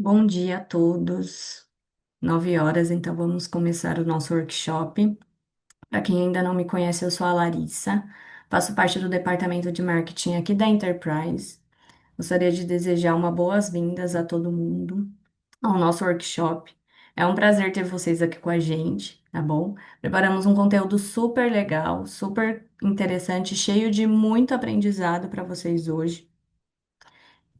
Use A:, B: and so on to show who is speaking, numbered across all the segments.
A: Bom dia a todos. 9 horas, então vamos começar o nosso workshop. Para quem ainda não me conhece, eu sou a Larissa, faço parte do departamento de marketing aqui da Enterprise. Gostaria de desejar uma boas-vindas a todo mundo ao nosso workshop. É um prazer ter vocês aqui com a gente, tá bom? Preparamos um conteúdo super legal, super interessante, cheio de muito aprendizado para vocês hoje.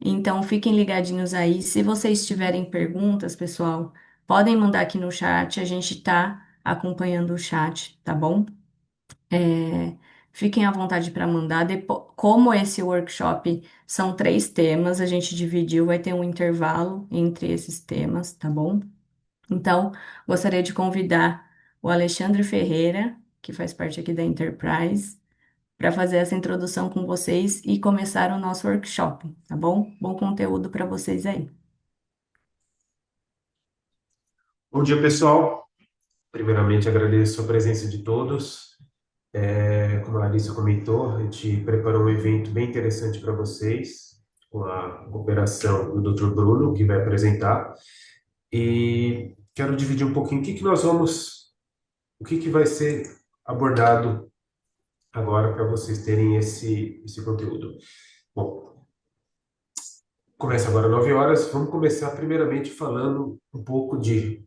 A: Então, fiquem ligadinhos aí. Se vocês tiverem perguntas, pessoal, podem mandar aqui no chat. A gente está acompanhando o chat, tá bom? É, fiquem à vontade para mandar. Como esse workshop são 3 temas, a gente dividiu, vai ter um intervalo entre esses temas, tá bom? Então, gostaria de convidar o Alexandre Ferreira, que faz parte aqui da Enterprise, para fazer essa introdução com vocês e começar o nosso workshop, tá bom? Bom conteúdo para vocês aí.
B: Bom dia, pessoal. Primeiramente, agradeço a presença de todos. Como a Larissa comentou, a gente preparou um evento bem interessante para vocês, com a cooperação do Dr. Bruno, que vai apresentar. E quero dividir um pouquinho o que vai ser abordado agora para vocês terem esse conteúdo. Bom, começa agora 9 horas. Vamos começar primeiramente falando um pouco de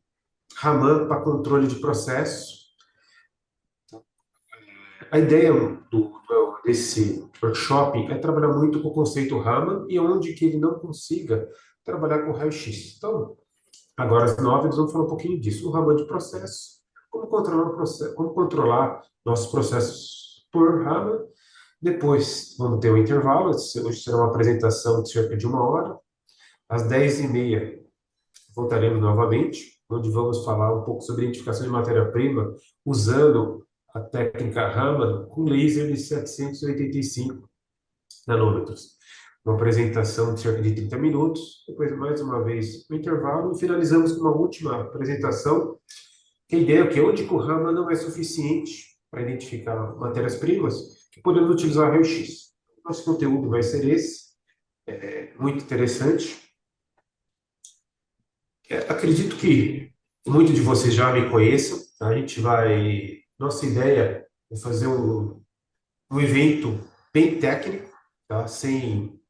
B: Raman para controle de processos. A ideia desse workshop é trabalhar muito com o conceito Raman e onde que ele não consiga trabalhar com raio-x. Então, agora às 9 nós vamos falar um pouquinho disso. O Raman de processo, como controlar nossos processos por Raman. Depois vamos ter um intervalo, hoje será uma apresentação de cerca de 1 hora. Às 10h30 voltaremos novamente, onde vamos falar um pouco sobre identificação de matéria-prima usando a técnica Raman com laser de 785 nanômetros. Uma apresentação de cerca de 30 minutos, depois mais uma vez o intervalo e finalizamos com uma última apresentação, que a ideia é que onde o Raman não é suficiente para identificar matérias-primas, que podemos utilizar raio-x. Nosso conteúdo vai ser esse, muito interessante. Acredito que muitos de vocês já me conheçam. Tá? A gente vai. Nossa ideia é fazer um evento bem técnico, tá? Sem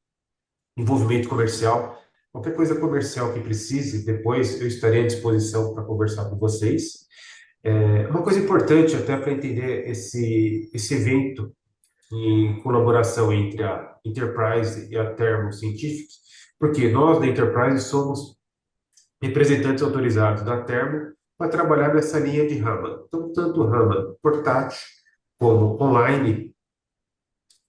B: envolvimento comercial. Qualquer coisa comercial que precise, depois eu estarei à disposição para conversar com vocês. Uma coisa importante até para entender esse evento em colaboração entre a Enterprise e a Thermo Scientific, porque nós da Enterprise somos representantes autorizados da Thermo para trabalhar nessa linha de Raman. Então, tanto Raman portátil como online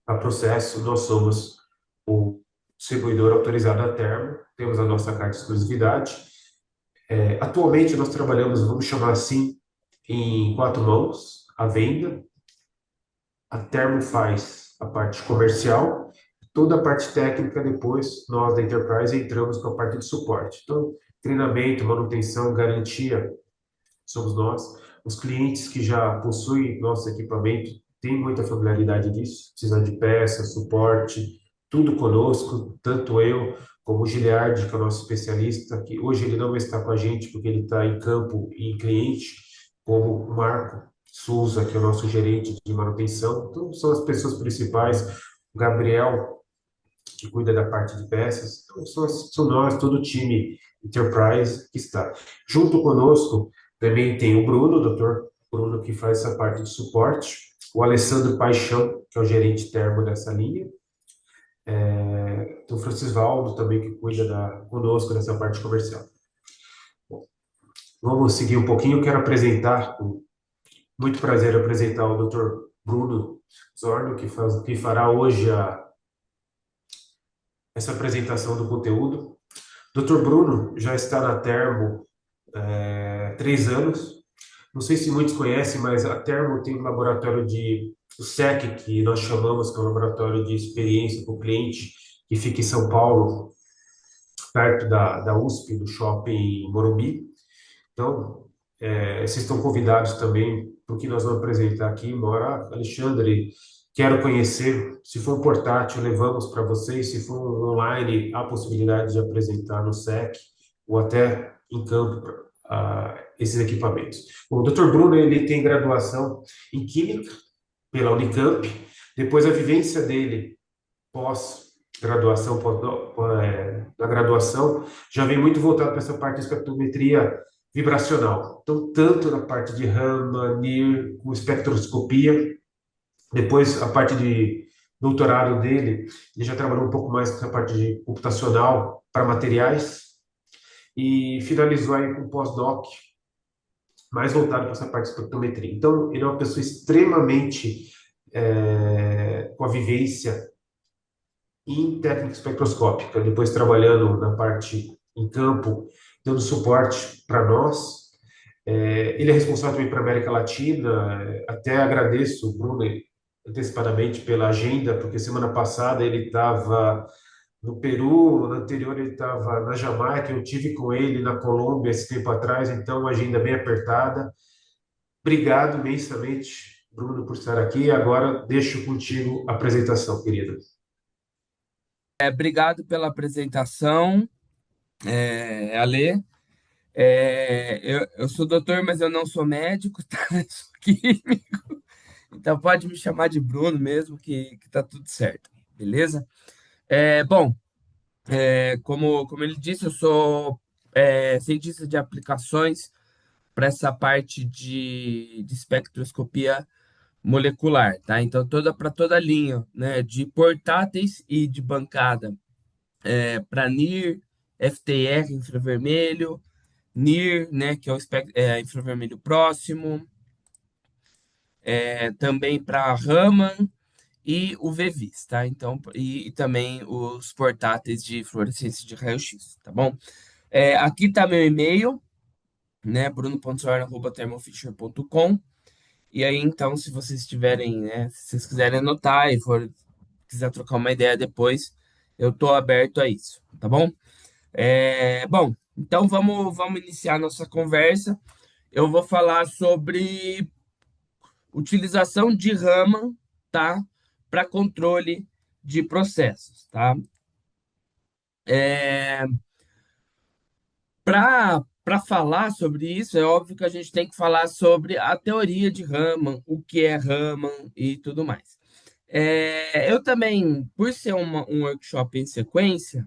B: a processo, nós somos o distribuidor autorizado da Thermo, temos a nossa carta de exclusividade. Atualmente, nós trabalhamos, vamos chamar assim, em 4 mãos, a venda. A Thermo faz a parte comercial, toda a parte técnica, depois nós da Enterprise entramos com a parte de suporte. Então, treinamento, manutenção, garantia, somos nós. Os clientes que já possuem nosso equipamento têm muita familiaridade disso, precisando de peças, suporte, tudo conosco, tanto eu como o Giliardi, que é o nosso especialista, que hoje ele não está com a gente porque ele está em campo e em cliente, como o Marco Souza, que é o nosso gerente de manutenção. Então, são as pessoas principais. O Gabriel, que cuida da parte de peças. Então, são nós, todo o time Enterprise que está. Junto conosco também tem o Bruno, o doutor Bruno, que faz essa parte de suporte, o Alessandro Paixão, que é o gerente termo dessa linha, o Francisvaldo também, que cuida conosco dessa parte comercial. Bom, vamos seguir um pouquinho, eu quero apresentar, com muito prazer, apresentar o doutor Bruno Zorno, que fará hoje essa apresentação do conteúdo. Dr. Bruno já está na Termo há 3 anos. Não sei se muitos conhecem, mas a Termo tem um laboratório o SEC, que nós chamamos, que é um laboratório de experiência com o cliente, que fica em São Paulo, perto da USP, do shopping Morumbi. Então, vocês estão convidados também, porque nós vamos apresentar aqui. Mora Alexandre, quero conhecer. Se for um portátil, levamos para vocês. Se for um online, há possibilidade de apresentar no SEC. ou até em campo esses equipamentos. Bom, o Dr. Bruno ele tem graduação em Química pela Unicamp, depois a vivência dele pós-graduação, na graduação, já vem muito voltado para essa parte de espectrometria vibracional. Então, tanto na parte de Raman, NIR, com espectroscopia, depois a parte de doutorado dele, ele já trabalhou um pouco mais com essa parte de computacional para materiais e finalizou aí com pós-doc, mais voltado para essa parte de espectrometria. Então, ele é uma pessoa extremamente com a vivência em técnica espectroscópica, depois trabalhando na parte em campo, dando suporte para nós. Ele é responsável também para a América Latina. Até agradeço o Bruno antecipadamente pela agenda, porque semana passada ele estava no Peru, no anterior ele estava na Jamaica, eu tive com ele na Colômbia esse tempo atrás, então uma agenda bem apertada. Obrigado imensamente, Bruno, por estar aqui. Agora deixo contigo a apresentação, querido.
C: Obrigado pela apresentação, Ale. Eu sou doutor, mas eu não sou médico, tá? Eu sou químico, então pode me chamar de Bruno mesmo, que tá tudo certo, beleza? Bom, como ele disse, eu sou cientista de aplicações para essa parte de espectroscopia molecular, tá? Então, para toda a linha, né, de portáteis e de bancada, para NIR, FTR, infravermelho, NIR, né, que é o infravermelho próximo, também para Raman e o VVIS, tá? Então, e também os portáteis de fluorescência de raio-x, tá bom? Aqui tá meu e-mail, né, bruno.soares@thermofisher.com. E aí, então, se vocês tiverem, né, se vocês quiserem anotar e quiser trocar uma ideia depois, eu tô aberto a isso, tá bom? Bom, então vamos iniciar nossa conversa. Eu vou falar sobre utilização de Raman, tá? Para controle de processos, tá? Para falar sobre isso, é óbvio que a gente tem que falar sobre a teoria de Raman, o que é Raman e tudo mais. Eu também, por ser um workshop em sequência,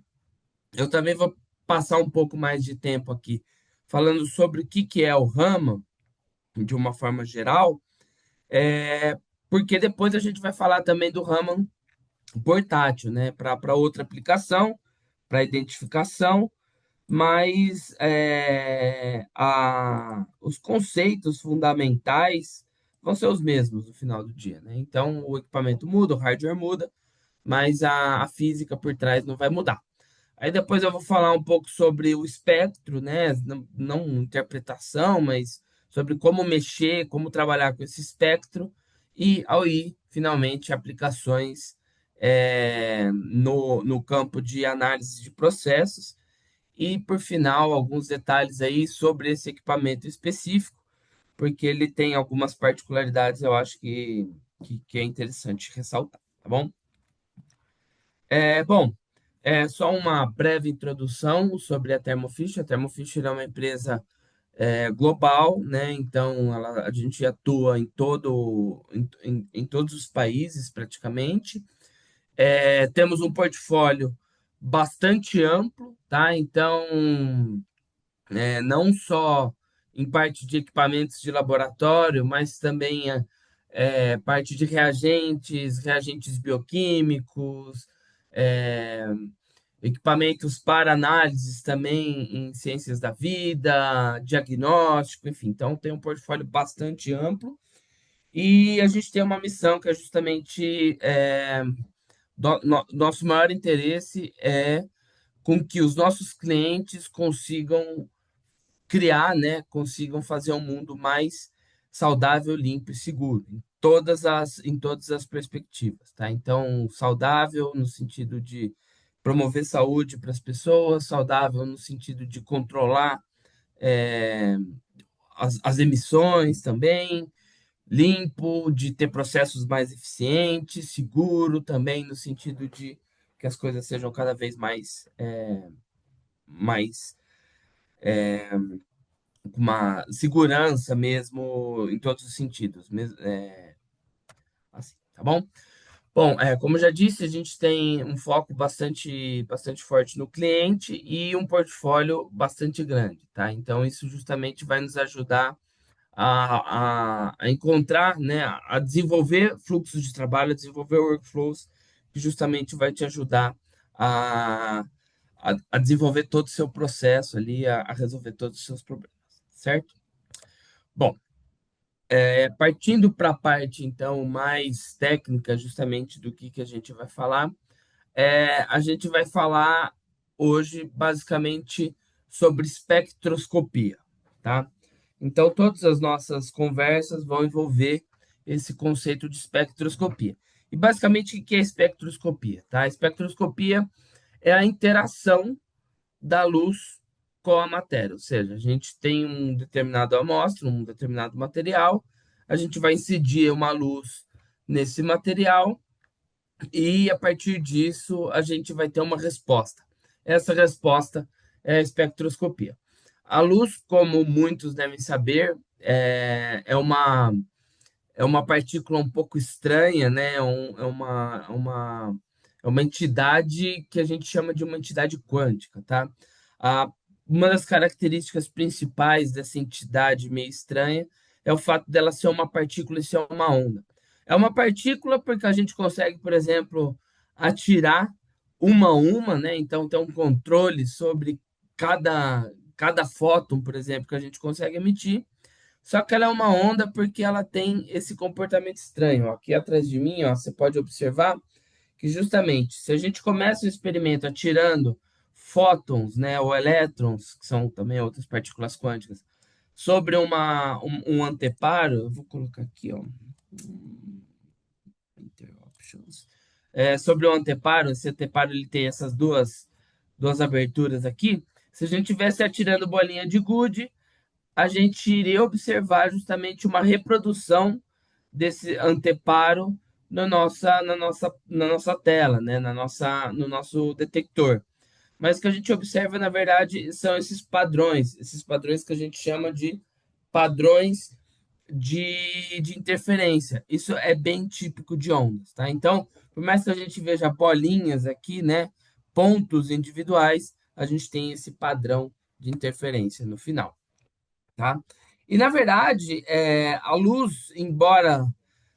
C: eu também vou passar um pouco mais de tempo aqui falando sobre o que que é o Raman, de uma forma geral, porque depois a gente vai falar também do Raman portátil, né, para outra aplicação, para identificação, mas os conceitos fundamentais vão ser os mesmos no final do dia, né? Então o equipamento muda, o hardware muda, mas a física por trás não vai mudar. Aí depois eu vou falar um pouco sobre o espectro, né? Não interpretação, mas sobre como mexer, como trabalhar com esse espectro e aí, finalmente, aplicações no campo de análise de processos e, por final, alguns detalhes aí sobre esse equipamento específico, porque ele tem algumas particularidades, eu acho que é interessante ressaltar, tá bom? Bom, só uma breve introdução sobre a Thermo Fisher. A Thermo Fisher é uma empresa global, né? Então, a gente atua em todos os países, praticamente. Temos um portfólio bastante amplo, tá? Então, não só em parte de equipamentos de laboratório, mas também parte de reagentes, reagentes bioquímicos, é, equipamentos para análises também em ciências da vida, diagnóstico, enfim. Então, tem um portfólio bastante amplo. E a gente tem uma missão que é justamente nosso maior interesse é com que os nossos clientes consigam criar, né, consigam fazer um mundo mais saudável, limpo e seguro, em todas as perspectivas, tá? Então, saudável no sentido de promover saúde para as pessoas, saudável no sentido de controlar é, as emissões também, limpo, de ter processos mais eficientes, seguro também no sentido de que as coisas sejam cada vez mais com uma segurança mesmo em todos os sentidos, mesmo, assim, tá bom? Bom, como eu já disse, a gente tem um foco bastante forte no cliente e um portfólio bastante grande, tá? Então, isso justamente vai nos ajudar a encontrar, né, a desenvolver fluxos de trabalho, a desenvolver workflows, que justamente vai te ajudar a, a desenvolver todo o seu processo ali, a resolver todos os seus problemas, certo? Bom, partindo para a parte, então, mais técnica, justamente do que a gente vai falar, a gente vai falar hoje, basicamente, sobre espectroscopia, tá? Então, todas as nossas conversas vão envolver esse conceito de espectroscopia. E, basicamente, o que é espectroscopia, tá? A espectroscopia é a interação da luz com a matéria, ou seja, a gente tem um determinado amostra, um determinado material, a gente vai incidir uma luz nesse material e a partir disso a gente vai ter uma resposta. Essa resposta é a espectroscopia. A luz, como muitos devem saber, é uma partícula um pouco estranha, né? É uma entidade que a gente chama de uma entidade quântica, tá? A, uma das características principais dessa entidade meio estranha é o fato dela ser uma partícula e ser uma onda. É uma partícula porque a gente consegue, por exemplo, atirar uma a uma, né? Então tem um controle sobre cada fóton, por exemplo, que a gente consegue emitir. Só que ela é uma onda porque ela tem esse comportamento estranho. Aqui atrás de mim, ó, você pode observar que justamente se a gente começa o experimento atirando fótons, né, ou elétrons, que são também outras partículas quânticas, sobre um anteparo, eu vou colocar aqui, ó, interoptions, sobre o anteparo, esse anteparo ele tem essas duas aberturas aqui. Se a gente tivesse atirando bolinha de gude, a gente iria observar justamente uma reprodução desse anteparo na nossa tela, né? No nosso detector. Mas o que a gente observa, na verdade, são esses padrões que a gente chama de padrões de interferência. Isso é bem típico de ondas, tá? Então, por mais que a gente veja bolinhas aqui, né? Pontos individuais, a gente tem esse padrão de interferência no final, tá? E na verdade, a luz, embora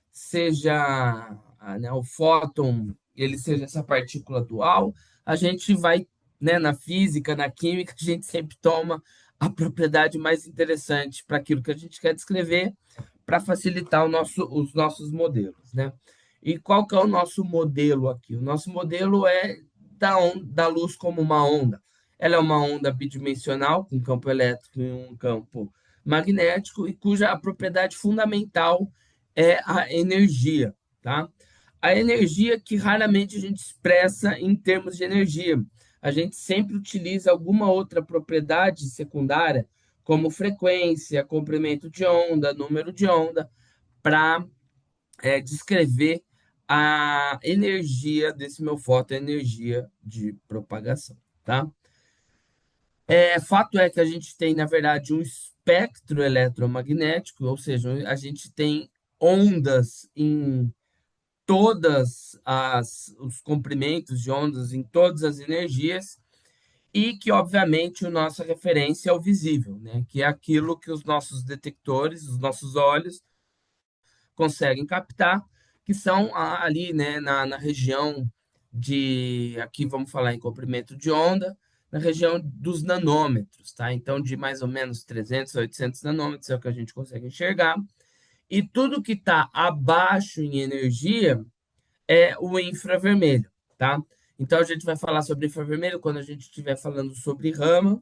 C: seja né, o fóton, ele seja essa partícula dual, a gente vai, né, na física, na química, a gente sempre toma a propriedade mais interessante para aquilo que a gente quer descrever, para facilitar os nossos modelos, né? E qual que é o nosso modelo aqui? O nosso modelo é da luz como uma onda. Ela é uma onda bidimensional, com campo elétrico e um campo magnético, e cuja a propriedade fundamental é a energia, tá? A energia que raramente a gente expressa em termos de energia. A gente sempre utiliza alguma outra propriedade secundária, como frequência, comprimento de onda, número de onda, para descrever a energia desse meu fóton, a energia de propagação, tá? Fato é que a gente tem, na verdade, um espectro eletromagnético, ou seja, a gente tem ondas em todas os comprimentos de ondas, em todas as energias, e que, obviamente, a nossa referência é o visível, né? Que é aquilo que os nossos detectores, os nossos olhos, conseguem captar, que são ali, né, na região aqui vamos falar em comprimento de onda, na região dos nanômetros, tá? Então, de mais ou menos 300 a 800 nanômetros é o que a gente consegue enxergar. E tudo que está abaixo em energia é o infravermelho, tá? Então, a gente vai falar sobre infravermelho quando a gente estiver falando sobre Raman,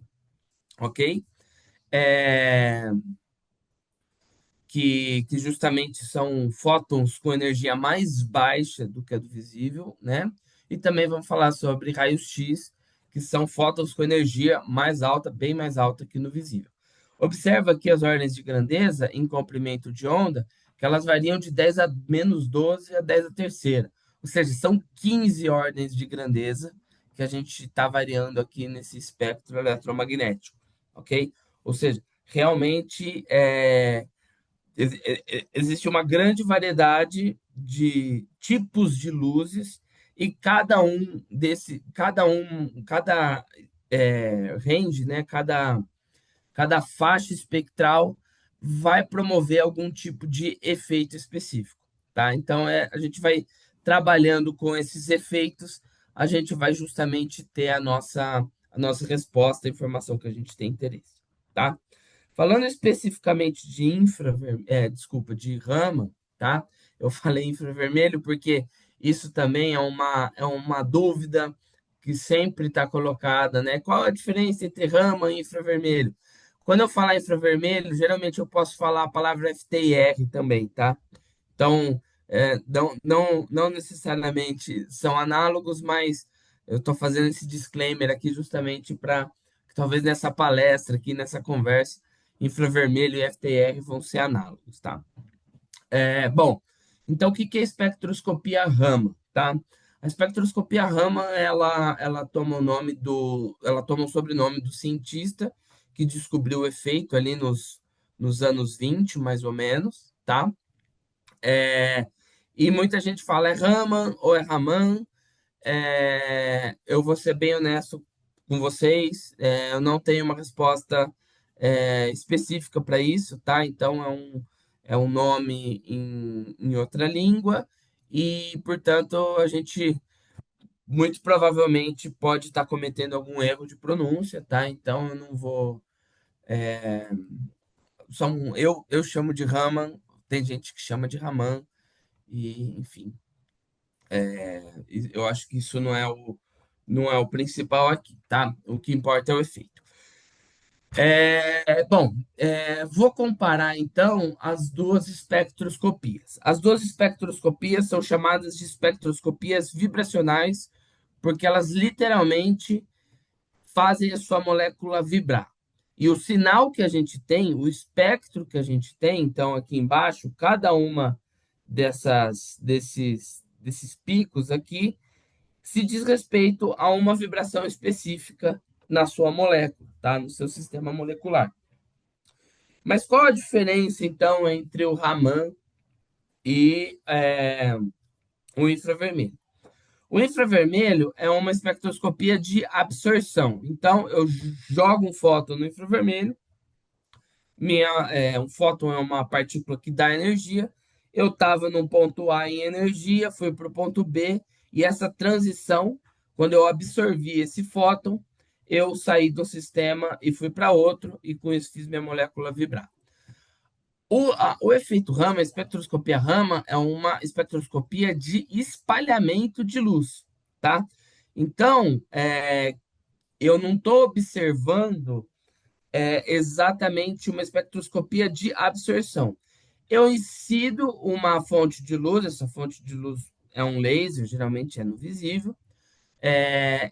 C: ok? É, que justamente são fótons com energia mais baixa do que a do visível, né? E também vamos falar sobre raios-x, que são fótons com energia mais alta, bem mais alta que no visível. Observa aqui as ordens de grandeza em comprimento de onda, que elas variam de 10 a menos 12 a 10 a terceira. Ou seja, são 15 ordens de grandeza que a gente está variando aqui nesse espectro eletromagnético, ok? Ou seja, realmente existe uma grande variedade de tipos de luzes e cada range, né? Cada faixa espectral vai promover algum tipo de efeito específico, tá? Então, a gente vai trabalhando com esses efeitos, a gente vai justamente ter a nossa resposta, a informação que a gente tem interesse, tá? Falando especificamente de desculpa, de rama, tá? Eu falei infravermelho porque isso também é uma dúvida que sempre está colocada, né? Qual a diferença entre rama e infravermelho? Quando eu falar infravermelho, geralmente eu posso falar a palavra FTIR também, tá? Então, não necessariamente são análogos, mas eu estou fazendo esse disclaimer aqui justamente para que talvez nessa palestra aqui, nessa conversa, infravermelho e FTR vão ser análogos, tá? Bom, então o que que é espectroscopia Raman, tá? A espectroscopia Raman, ela toma ela toma o sobrenome do cientista que descobriu o efeito ali nos anos 20, mais ou menos, tá? E muita gente fala é Raman ou é Raman. Eu vou ser bem honesto com vocês, eu não tenho uma resposta específica para isso, tá? Então é um nome em outra língua e, portanto, a gente muito provavelmente pode estar cometendo algum erro de pronúncia, tá? Então eu não vou. Eu chamo de Raman, tem gente que chama de Raman, e enfim. Eu acho que isso não é o principal aqui, tá? O que importa é o efeito. Bom, vou comparar então as duas espectroscopias. As duas espectroscopias são chamadas de espectroscopias vibracionais, porque elas literalmente fazem a sua molécula vibrar. E o sinal que a gente tem, o espectro que a gente tem, então aqui embaixo, cada uma desses picos aqui se diz respeito a uma vibração específica na sua molécula, tá? No seu sistema molecular. Mas qual a diferença, então, entre o Raman e o infravermelho? O infravermelho é uma espectroscopia de absorção. Então, eu jogo um fóton no infravermelho, um fóton é uma partícula que dá energia. Eu estava no ponto A em energia, fui para o ponto B, e essa transição, quando eu absorvi esse fóton, eu saí do sistema e fui para outro, e com isso fiz minha molécula vibrar. O efeito Raman, a espectroscopia Raman, é uma espectroscopia de espalhamento de luz, tá? Então, eu não estou observando exatamente uma espectroscopia de absorção. Eu incido uma fonte de luz, essa fonte de luz é um laser, geralmente é no visível.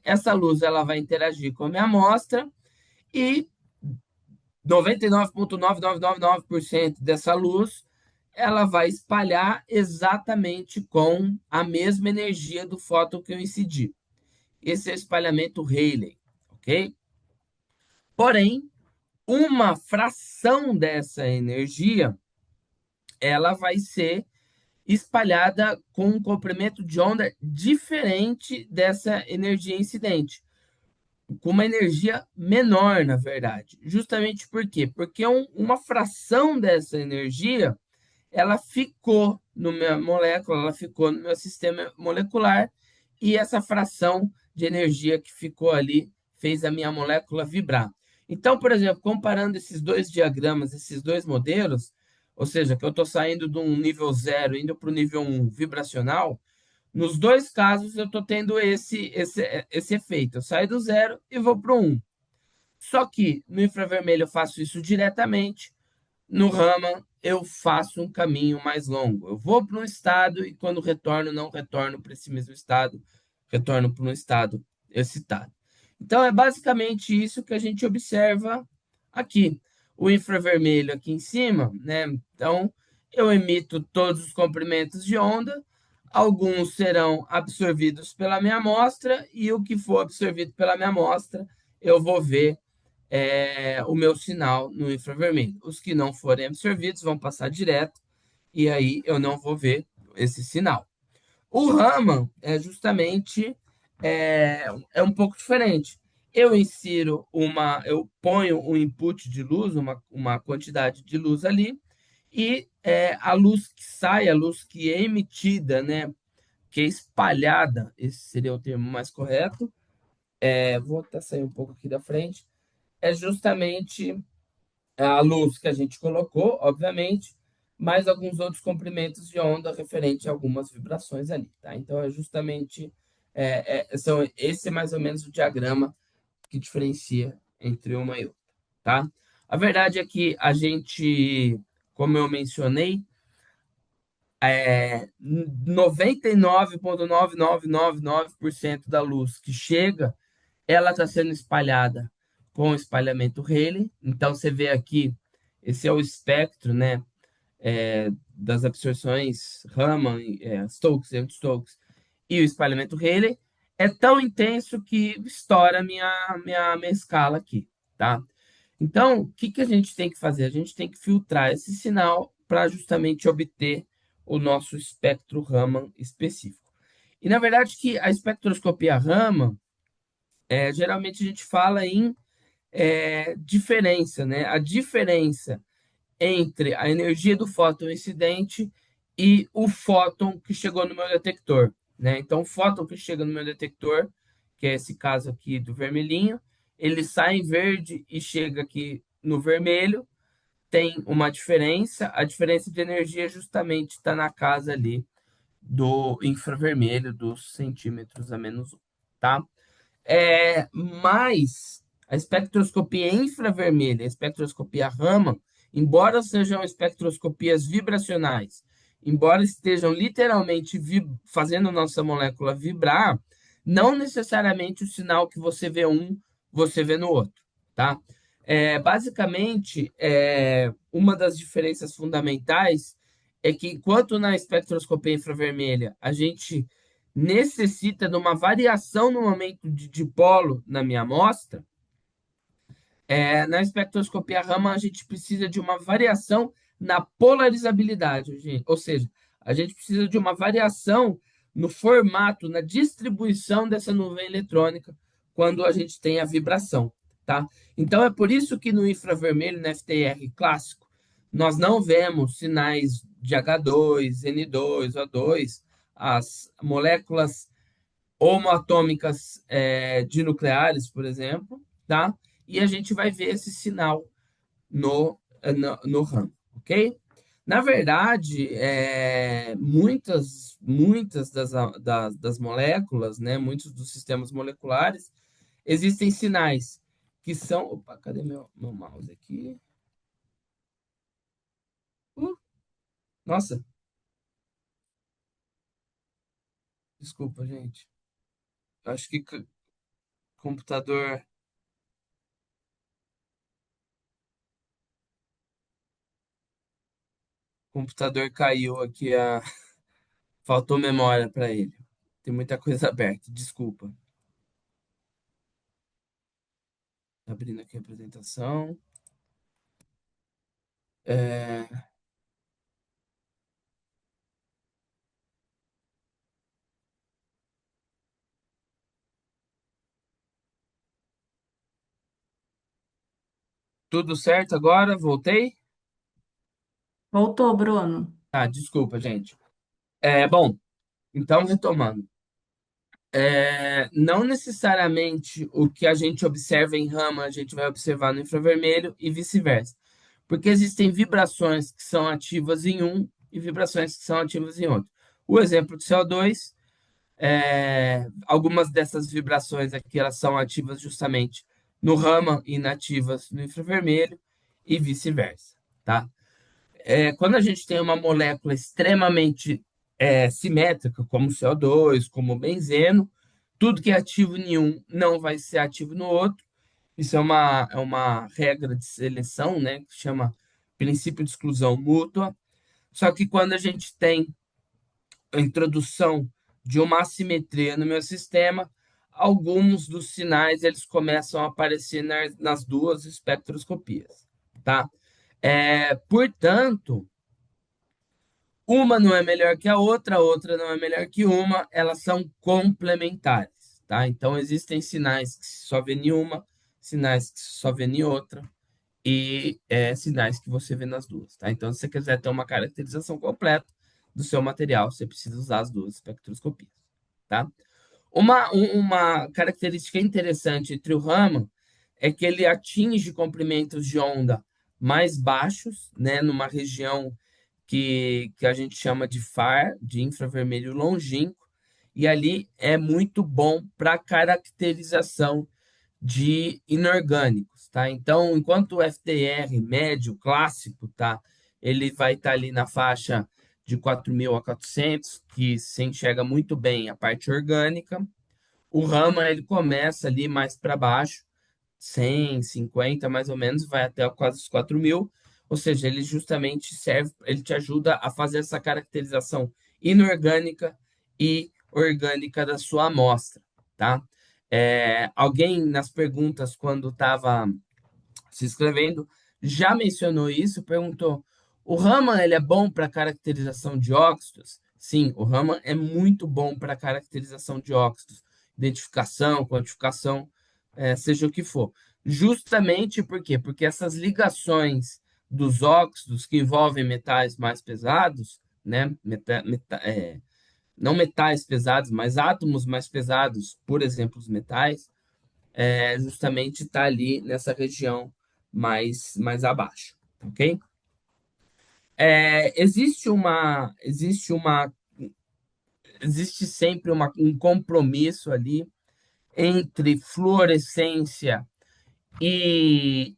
C: Essa luz ela vai interagir com a minha amostra e 99,9999% dessa luz ela vai espalhar exatamente com a mesma energia do fóton que eu incidi. Esse é o espalhamento Rayleigh, ok? Porém, uma fração dessa energia ela vai ser espalhada com um comprimento de onda diferente dessa energia incidente, com uma energia menor, na verdade. Justamente por quê? Porque uma fração dessa energia ela ficou no minha molécula, ela ficou no meu sistema molecular, e essa fração de energia que ficou ali fez a minha molécula vibrar. Então, por exemplo, comparando esses dois diagramas, esses dois modelos, ou seja, que eu estou saindo de um nível 0 indo para o nível 1 vibracional, nos dois casos eu estou tendo esse efeito. Eu saio do 0 e vou para o 1. Só que no infravermelho eu faço isso diretamente, no Raman, eu faço um caminho mais longo. Eu vou para um estado e, quando retorno, não retorno para esse mesmo estado, retorno para um estado excitado. Então, é basicamente isso que a gente observa aqui. O infravermelho aqui em cima, né? Então, eu emito todos os comprimentos de onda, alguns serão absorvidos pela minha amostra, e o que for absorvido pela minha amostra, eu vou ver o meu sinal no infravermelho. Os que não forem absorvidos vão passar direto e aí eu não vou ver esse sinal. O Raman é justamente é um pouco diferente. Eu ponho um input de luz, uma quantidade de luz ali, e a luz que sai, a luz que é emitida, né, que é espalhada, esse seria o termo mais correto. Vou até sair um pouco aqui da frente. É justamente a luz que a gente colocou, obviamente, mais alguns outros comprimentos de onda referente a algumas vibrações ali, tá? Então é justamente esse é mais ou menos o diagrama que diferencia entre uma e outra, tá? A verdade é que a gente, como eu mencionei, 99,9999% da luz que chega, ela está sendo espalhada com o espalhamento Rayleigh. Então você vê aqui, esse é o espectro, né, das absorções Raman, Stokes, Stokes e o espalhamento Rayleigh. É tão intenso que estoura minha escala aqui, tá? Então, o que a gente tem que fazer? A gente tem que filtrar esse sinal para justamente obter o nosso espectro Raman específico. E na verdade que a espectroscopia Raman, geralmente a gente fala em diferença, né? A diferença entre a energia do fóton incidente e o fóton que chegou no meu detector, né? Então, o fóton que chega no meu detector, que é esse caso aqui do vermelhinho, ele sai em verde e chega aqui no vermelho, tem uma diferença. A diferença de energia justamente está na casa ali do infravermelho, dos centímetros a menos um, tá? Mas a espectroscopia infravermelha, a espectroscopia Raman, embora sejam espectroscopias vibracionais, embora estejam literalmente fazendo nossa molécula vibrar, não necessariamente o sinal que você vê você vê no outro, tá? Basicamente, uma das diferenças fundamentais é que, enquanto na espectroscopia infravermelha a gente necessita de uma variação no momento de dipolo na minha amostra, na espectroscopia Raman a gente precisa de uma variação na polarizabilidade, ou seja, a gente precisa de uma variação no formato, na distribuição dessa nuvem eletrônica quando a gente tem a vibração, tá? Então é por isso que no infravermelho, no FTR clássico, nós não vemos sinais de H2, N2, O2, as moléculas homoatômicas dinucleares, por exemplo, tá? E a gente vai ver esse sinal no RAM, ok? Na verdade, muitas das moléculas, né, muitos dos sistemas moleculares, existem sinais que são. Opa, cadê meu mouse aqui? Uh, Nossa, desculpa, gente. Acho que computador, computador caiu aqui, faltou memória para ele. Tem muita coisa aberta, desculpa. Abrindo aqui a apresentação. É, tudo certo agora? Voltei?
A: Voltou, Bruno.
C: Ah, desculpa, gente. Bom, então retomando. Não necessariamente o que a gente observa em rama a gente vai observar no infravermelho e vice-versa. Porque existem vibrações que são ativas em um e vibrações que são ativas em outro. O exemplo do CO2, algumas dessas vibrações aqui elas são ativas justamente no Raman e inativas no infravermelho e vice-versa, tá? Quando a gente tem uma molécula extremamente simétrica, como CO2, como benzeno, tudo que é ativo em um não vai ser ativo no outro. Isso é uma regra de seleção, né, que chama princípio de exclusão mútua. Só que quando a gente tem a introdução de uma assimetria no meu sistema, alguns dos sinais eles começam a aparecer nas duas espectroscopias, tá? Portanto, uma não é melhor que a outra não é melhor que uma, elas são complementares, tá? Então, existem sinais que se só vê em uma, sinais que se só vê em outra, e sinais que você vê nas duas, tá? Então, se você quiser ter uma caracterização completa do seu material, você precisa usar as duas espectroscopias, tá? Uma característica interessante entre o Raman é que ele atinge comprimentos de onda mais baixos, né, numa região que a gente chama de FAR, de infravermelho longínquo, e ali é muito bom para caracterização de inorgânicos, tá? Então, enquanto o FDR médio clássico, tá, ele vai estar ali na faixa de 4.000 a 400, que se enxerga muito bem a parte orgânica. O Raman ele começa ali mais para baixo, 150 mais ou menos, vai até quase os 4.000, ou seja, ele justamente serve, ele te ajuda a fazer essa caracterização inorgânica e orgânica da sua amostra, tá? Alguém nas perguntas, quando estava se inscrevendo, já mencionou isso, perguntou: o Raman ele é bom para caracterização de óxidos? Sim, o Raman é muito bom para caracterização de óxidos, identificação, quantificação, seja o que for. Justamente por quê? Porque essas ligações dos óxidos que envolvem metais mais pesados, né? Não metais pesados, mas átomos mais pesados, por exemplo, os metais, justamente está ali nessa região mais abaixo, ok? Existe sempre um compromisso ali entre fluorescência e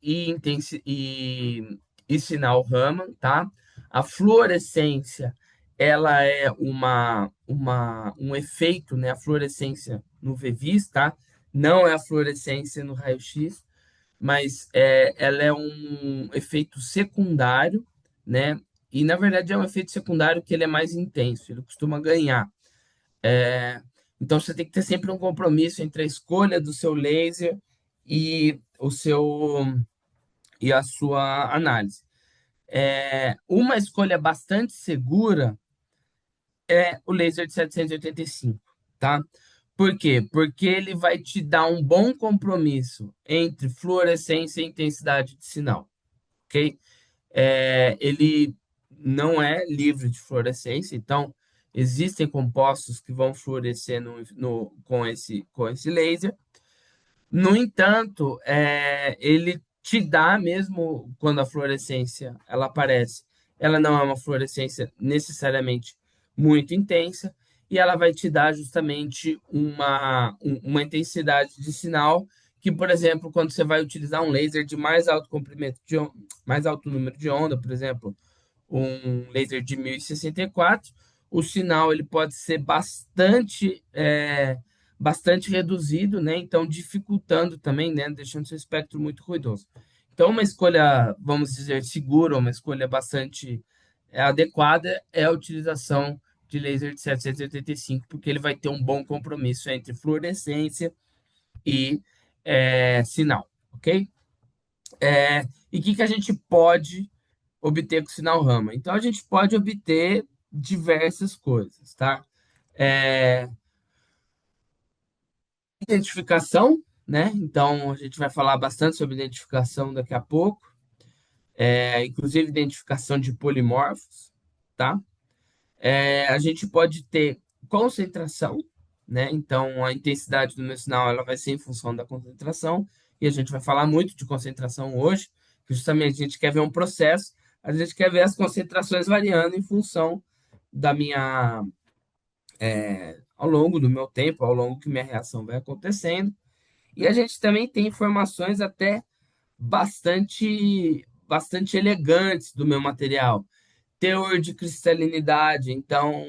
C: sinal Raman, tá? A fluorescência, ela é um efeito, né? A fluorescência no VVIS, tá? Não é a fluorescência no raio-x, mas ela é um efeito secundário, né? E na verdade é um efeito secundário que ele é mais intenso, ele costuma ganhar. É, então você tem que ter sempre um compromisso entre a escolha do seu laser e a sua análise. Uma escolha bastante segura é o laser de 785, tá? Por quê? Porque ele vai te dar um bom compromisso entre fluorescência e intensidade de sinal, ok? Ele não é livre de fluorescência, então existem compostos que vão fluorescer com esse laser. No entanto, ele te dá, mesmo quando a fluorescência ela aparece, ela não é uma fluorescência necessariamente muito intensa, e ela vai te dar justamente uma intensidade de sinal que, por exemplo, quando você vai utilizar um laser de mais alto comprimento mais alto número de onda, por exemplo, um laser de 1064, o sinal ele pode ser bastante reduzido, né? Então dificultando também, né? Deixando seu espectro muito ruidoso. Então uma escolha, vamos dizer, segura, uma escolha bastante adequada é a utilização de laser de 785, porque ele vai ter um bom compromisso entre fluorescência e sinal, ok? E o que a gente pode obter com o sinal Raman? Então, a gente pode obter diversas coisas, tá? É, Identificação, né? Então, a gente vai falar bastante sobre identificação daqui a pouco, inclusive identificação de polimorfos, tá? A gente pode ter concentração, né? Então, a intensidade do meu sinal ela vai ser em função da concentração, e a gente vai falar muito de concentração hoje, que justamente a gente quer ver um processo, a gente quer ver as concentrações variando em função da minha, ao longo do meu tempo, ao longo que minha reação vai acontecendo. E a gente também tem informações até bastante elegantes do meu material. Teor de cristalinidade, então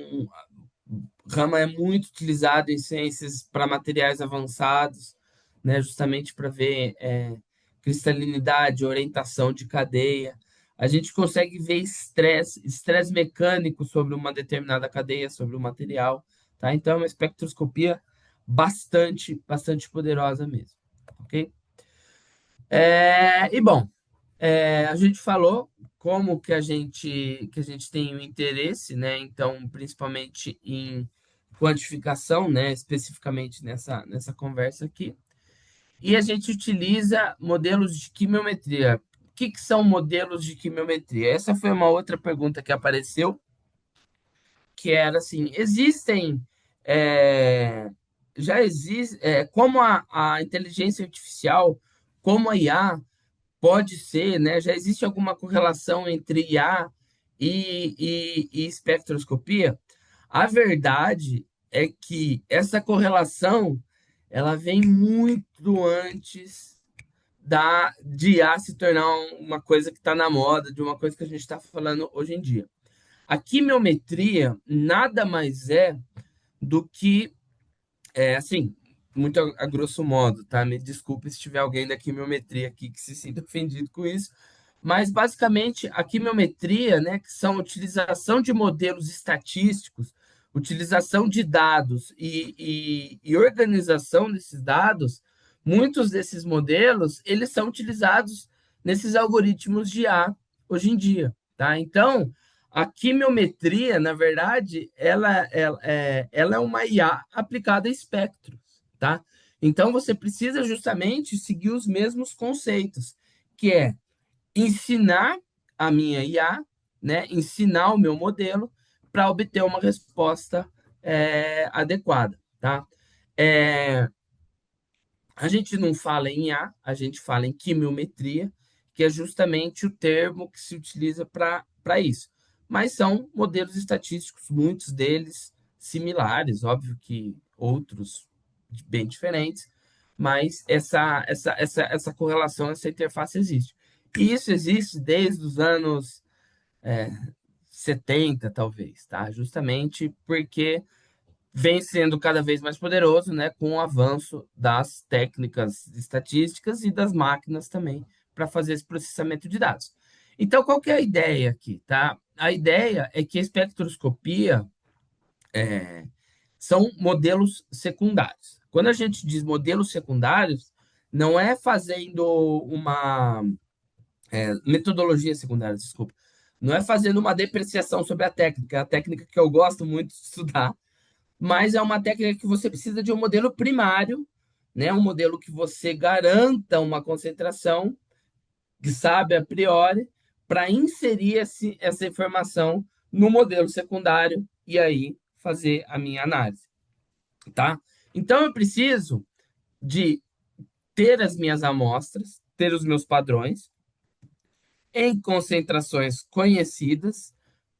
C: Rama é muito utilizado em ciências para materiais avançados, né, justamente para ver cristalinidade, orientação de cadeia. A gente consegue ver estresse mecânico sobre uma determinada cadeia, sobre o material, tá? Então é uma espectroscopia bastante poderosa mesmo, ok? E bom, a gente falou como que a gente tem o interesse, né? Então, principalmente em quantificação, né? Especificamente nessa conversa aqui. E a gente utiliza modelos de quimiometria. O que são modelos de quimiometria? Essa foi uma outra pergunta que apareceu, que era assim, é, já existe, como a inteligência artificial, como a IA pode ser, né? Já existe alguma correlação entre IA e espectroscopia? A verdade é que essa correlação ela vem muito antes de IA se tornar uma coisa que está na moda, de uma coisa que a gente está falando hoje em dia. A quimiometria nada mais é do que, assim, muito a grosso modo, tá? Me desculpe se tiver alguém da quimiometria aqui que se sinta ofendido com isso, mas basicamente a quimiometria, né, que são a utilização de modelos estatísticos, utilização de dados e organização desses dados, muitos desses modelos, eles são utilizados nesses algoritmos de IA hoje em dia, tá? Então, a quimiometria, na verdade, ela é uma IA aplicada a espectros, tá? Então, você precisa justamente seguir os mesmos conceitos, que é ensinar a minha IA, né, ensinar o meu modelo para obter uma resposta adequada, tá? É, a gente não fala em IA, a gente fala em quimiometria, que é justamente o termo que se utiliza para isso. Mas são modelos estatísticos, muitos deles similares, óbvio que outros bem diferentes, mas essa correlação, essa interface existe. E isso existe desde os anos 70, talvez, tá? Justamente porque vem sendo cada vez mais poderoso, né, com o avanço das técnicas estatísticas e das máquinas também para fazer esse processamento de dados. Então, qual que é a ideia aqui, tá? A ideia é que a espectroscopia são modelos secundários. Quando a gente diz modelos secundários, não é fazendo uma metodologia secundária, desculpa. Não é fazendo uma depreciação sobre a técnica que eu gosto muito de estudar, mas é uma técnica que você precisa de um modelo primário, né? Um modelo que você garanta uma concentração, que sabe a priori, para inserir essa informação no modelo secundário e aí fazer a minha análise, tá? Então eu preciso de ter as minhas amostras, ter os meus padrões em concentrações conhecidas,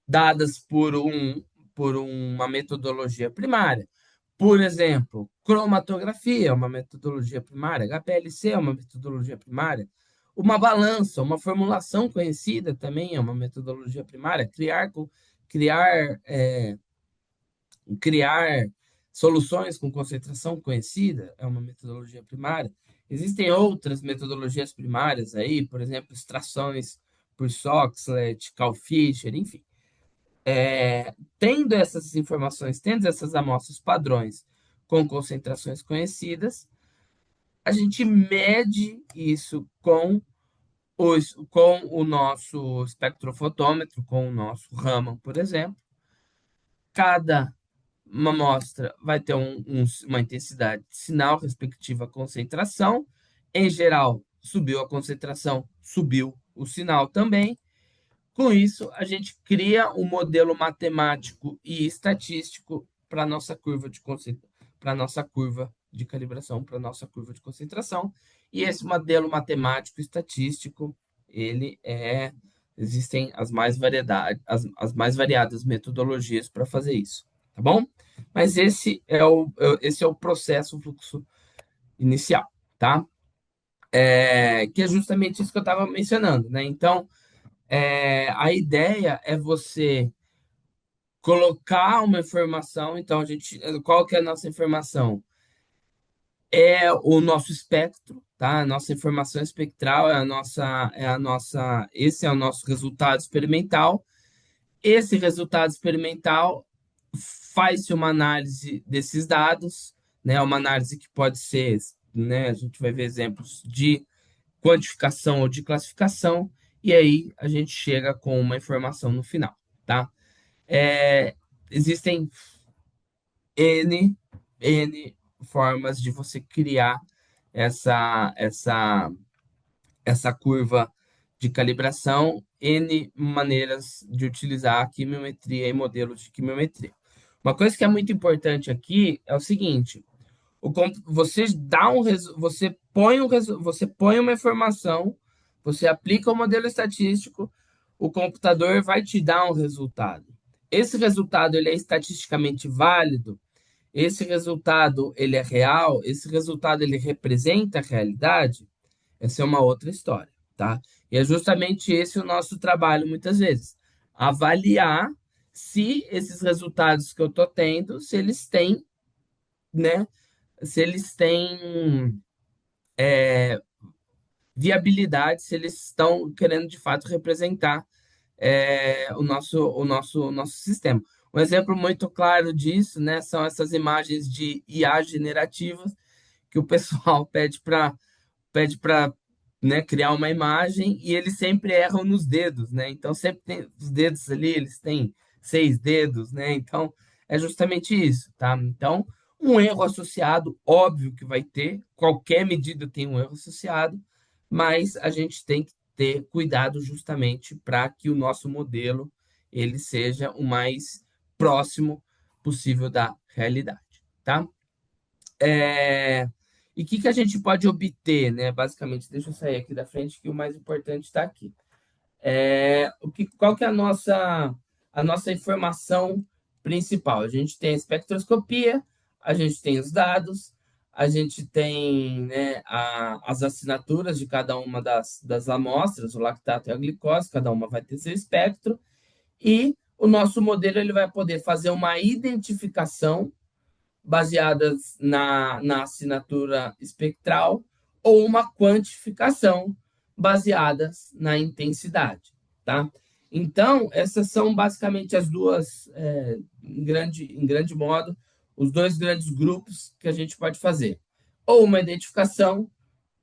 C: dadas por uma metodologia primária. Por exemplo, cromatografia é uma metodologia primária, HPLC é uma metodologia primária, uma balança, uma formulação conhecida também é uma metodologia primária, criar, criar soluções com concentração conhecida é uma metodologia primária. Existem outras metodologias primárias aí, por exemplo, extrações por Soxhlet, Fischer, enfim. Tendo essas informações, tendo essas amostras padrões com concentrações conhecidas, a gente mede isso com o nosso espectrofotômetro, com o nosso Raman, por exemplo. Cada amostra vai ter uma intensidade de sinal respectiva à concentração. Em geral, subiu a concentração, subiu o sinal também. Com isso, a gente cria um modelo matemático e estatístico para a nossa curva de para nossa curva de calibração, para a nossa curva de concentração. E esse modelo matemático e estatístico, existem as mais variadas metodologias para fazer isso, tá bom? Mas esse é o processo, o fluxo inicial, tá? Que é justamente isso que eu estava mencionando, né? Então, a ideia é você colocar uma informação. Então, qual que é a nossa informação? É o nosso espectro, tá? A nossa informação espectral esse é o nosso resultado experimental. Esse resultado experimental faz-se uma análise desses dados, né? Uma análise que pode ser, né? A gente vai ver exemplos de quantificação ou de classificação, e aí a gente chega com uma informação no final, tá? É, existem N formas de você criar essa, essa, essa curva de calibração, N maneiras de utilizar a quimiometria e modelos de quimiometria. Uma coisa que é muito importante aqui é o seguinte: você dá você põe uma informação, você aplica o modelo estatístico, o computador vai te dar um resultado. Esse resultado ele é estatisticamente válido, esse resultado ele é real, esse resultado ele representa a realidade. Essa é uma outra história, tá? E é justamente esse o nosso trabalho muitas vezes, avaliar se esses resultados que eu estou tendo, se eles têm, né, se eles têm viabilidade, se eles estão querendo de fato representar o nosso sistema. Um exemplo muito claro disso, né, são essas imagens de IA generativas que o pessoal pede para, né, criar uma imagem e eles sempre erram nos dedos, né? Então sempre tem os dedos ali, eles têm 6 dedos, né? Então é justamente isso, tá? Então um erro associado, óbvio que vai ter, qualquer medida tem um erro associado, mas a gente tem que ter cuidado justamente para que o nosso modelo ele seja o mais próximo possível da realidade, tá? É, E o que que a gente pode obter, né? Basicamente, deixa eu sair aqui da frente, que o mais importante está aqui. Qual que é a nossa informação principal? A gente tem a espectroscopia, a gente tem os dados, a gente tem, né, as assinaturas de cada uma das amostras, o lactato e a glicose, cada uma vai ter seu espectro, e o nosso modelo ele vai poder fazer uma identificação baseadas na assinatura espectral ou uma quantificação baseadas na intensidade, tá? Então, essas são basicamente as duas, em grande modo, os dois grandes grupos que a gente pode fazer. Ou uma identificação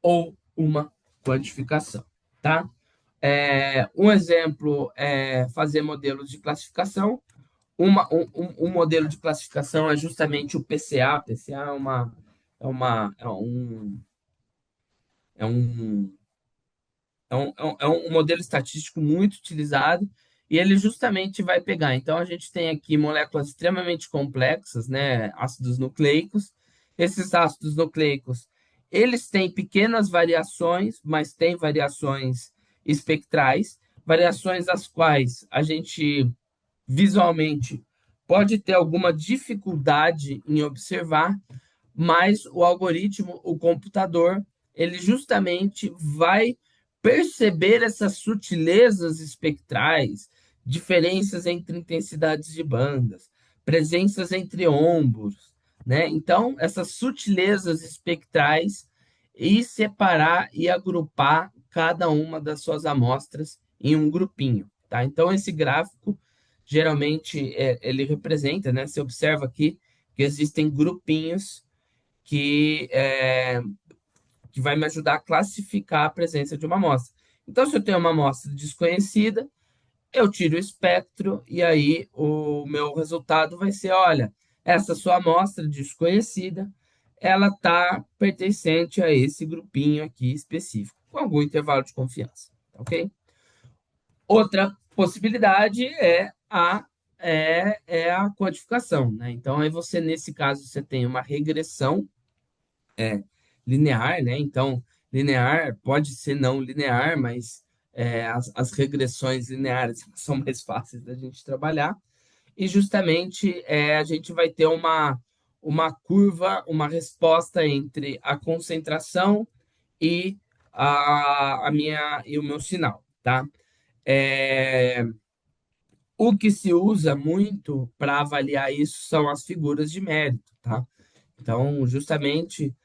C: ou uma quantificação, tá? Um exemplo é fazer modelos de classificação. Um modelo de classificação é justamente o PCA. PCA é um modelo estatístico muito utilizado e ele justamente vai pegar. Então, a gente tem aqui moléculas extremamente complexas, né? Ácidos nucleicos. Esses ácidos nucleicos, eles têm pequenas variações, mas têm variações espectrais, variações as quais a gente visualmente pode ter alguma dificuldade em observar, mas o algoritmo, o computador, ele justamente vai perceber essas sutilezas espectrais, diferenças entre intensidades de bandas, presenças entre ombros, né? Então, essas sutilezas espectrais e separar e agrupar cada uma das suas amostras em um grupinho, tá? Então, esse gráfico geralmente ele representa, né? Você observa aqui que existem grupinhos que vai me ajudar a classificar a presença de uma amostra. Então, se eu tenho uma amostra desconhecida, eu tiro o espectro e aí o meu resultado vai ser, olha, essa sua amostra desconhecida, ela está pertencente a esse grupinho aqui específico, com algum intervalo de confiança, ok? Outra possibilidade é a quantificação, né? Então, aí você, nesse caso, você tem uma regressão linear, né? Então, linear pode ser não linear, mas as regressões lineares são mais fáceis da gente trabalhar. E justamente a gente vai ter uma curva, uma resposta entre a concentração e e o meu sinal, tá? É, o que se usa muito para avaliar isso são as figuras de mérito, tá? Então, justamente,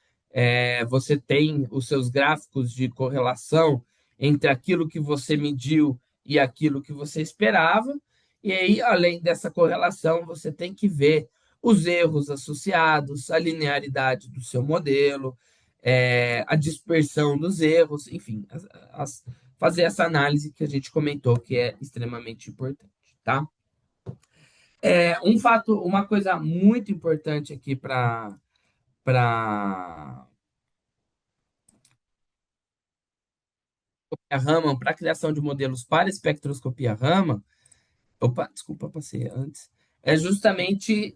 C: você tem os seus gráficos de correlação entre aquilo que você mediu e aquilo que você esperava, e aí, além dessa correlação, você tem que ver os erros associados, a linearidade do seu modelo, a dispersão dos erros, enfim, fazer essa análise que a gente comentou que é extremamente importante, tá? Uma coisa muito importante aqui para a Raman, para a criação de modelos para espectroscopia Raman, opa, desculpa, passei antes, é justamente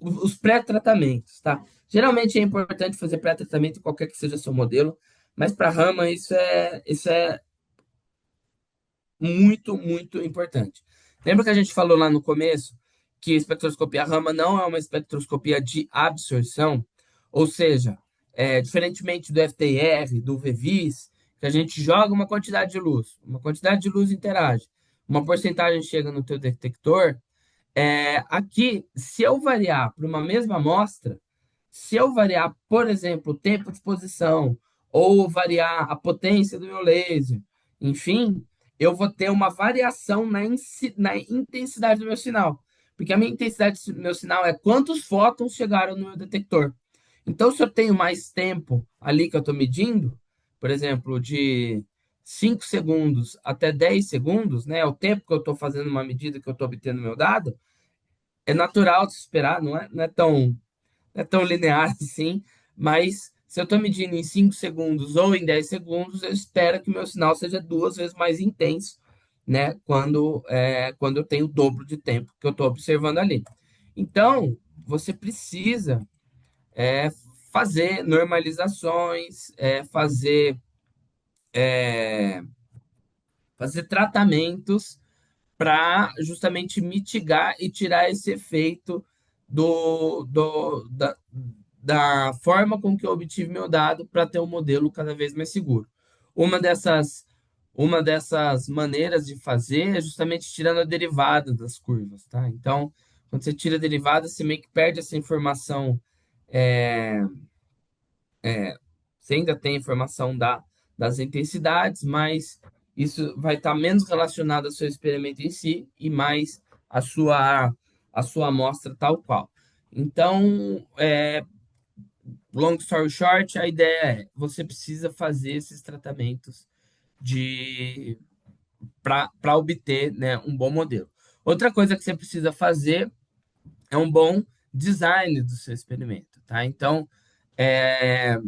C: os pré-tratamentos, tá? Geralmente é importante fazer pré-tratamento em qualquer que seja seu modelo, mas para Raman isso é muito, muito importante. Lembra que a gente falou lá no começo que a espectroscopia Raman não é uma espectroscopia de absorção? Ou seja, diferentemente do FTIR, do VVIS, que a gente joga uma quantidade de luz interage, uma porcentagem chega no teu detector, aqui, se eu variar para uma mesma amostra, se eu variar, por exemplo, o tempo de exposição, ou variar a potência do meu laser, enfim, eu vou ter uma variação na intensidade do meu sinal. Porque a minha intensidade do meu sinal é quantos fótons chegaram no meu detector. Então, se eu tenho mais tempo ali que eu estou medindo, por exemplo, de 5 segundos até 10 segundos, né, é o tempo que eu estou fazendo uma medida que eu estou obtendo meu dado, é natural de se esperar, não é tão linear assim, mas se eu estou medindo em 5 segundos ou em 10 segundos, eu espero que o meu sinal seja duas vezes mais intenso, né, quando eu tenho o dobro de tempo que eu estou observando ali. Então, você precisa é, fazer normalizações, fazer tratamentos para justamente mitigar e tirar esse efeito do, do, da, da forma com que eu obtive meu dado para ter um modelo cada vez mais seguro. Uma dessas, uma dessas maneiras de fazer é justamente tirando a derivada das curvas, tá? Então, quando você tira a derivada, você meio que perde essa informação. é, Você ainda tem informação das intensidades, mas isso vai estar menos relacionado ao seu experimento em si e mais à sua amostra tal qual. Então, long story short, a ideia é você precisa fazer esses tratamentos de para obter, né, um bom modelo. Outra coisa que você precisa fazer é um bom design do seu experimento, tá? Então, é,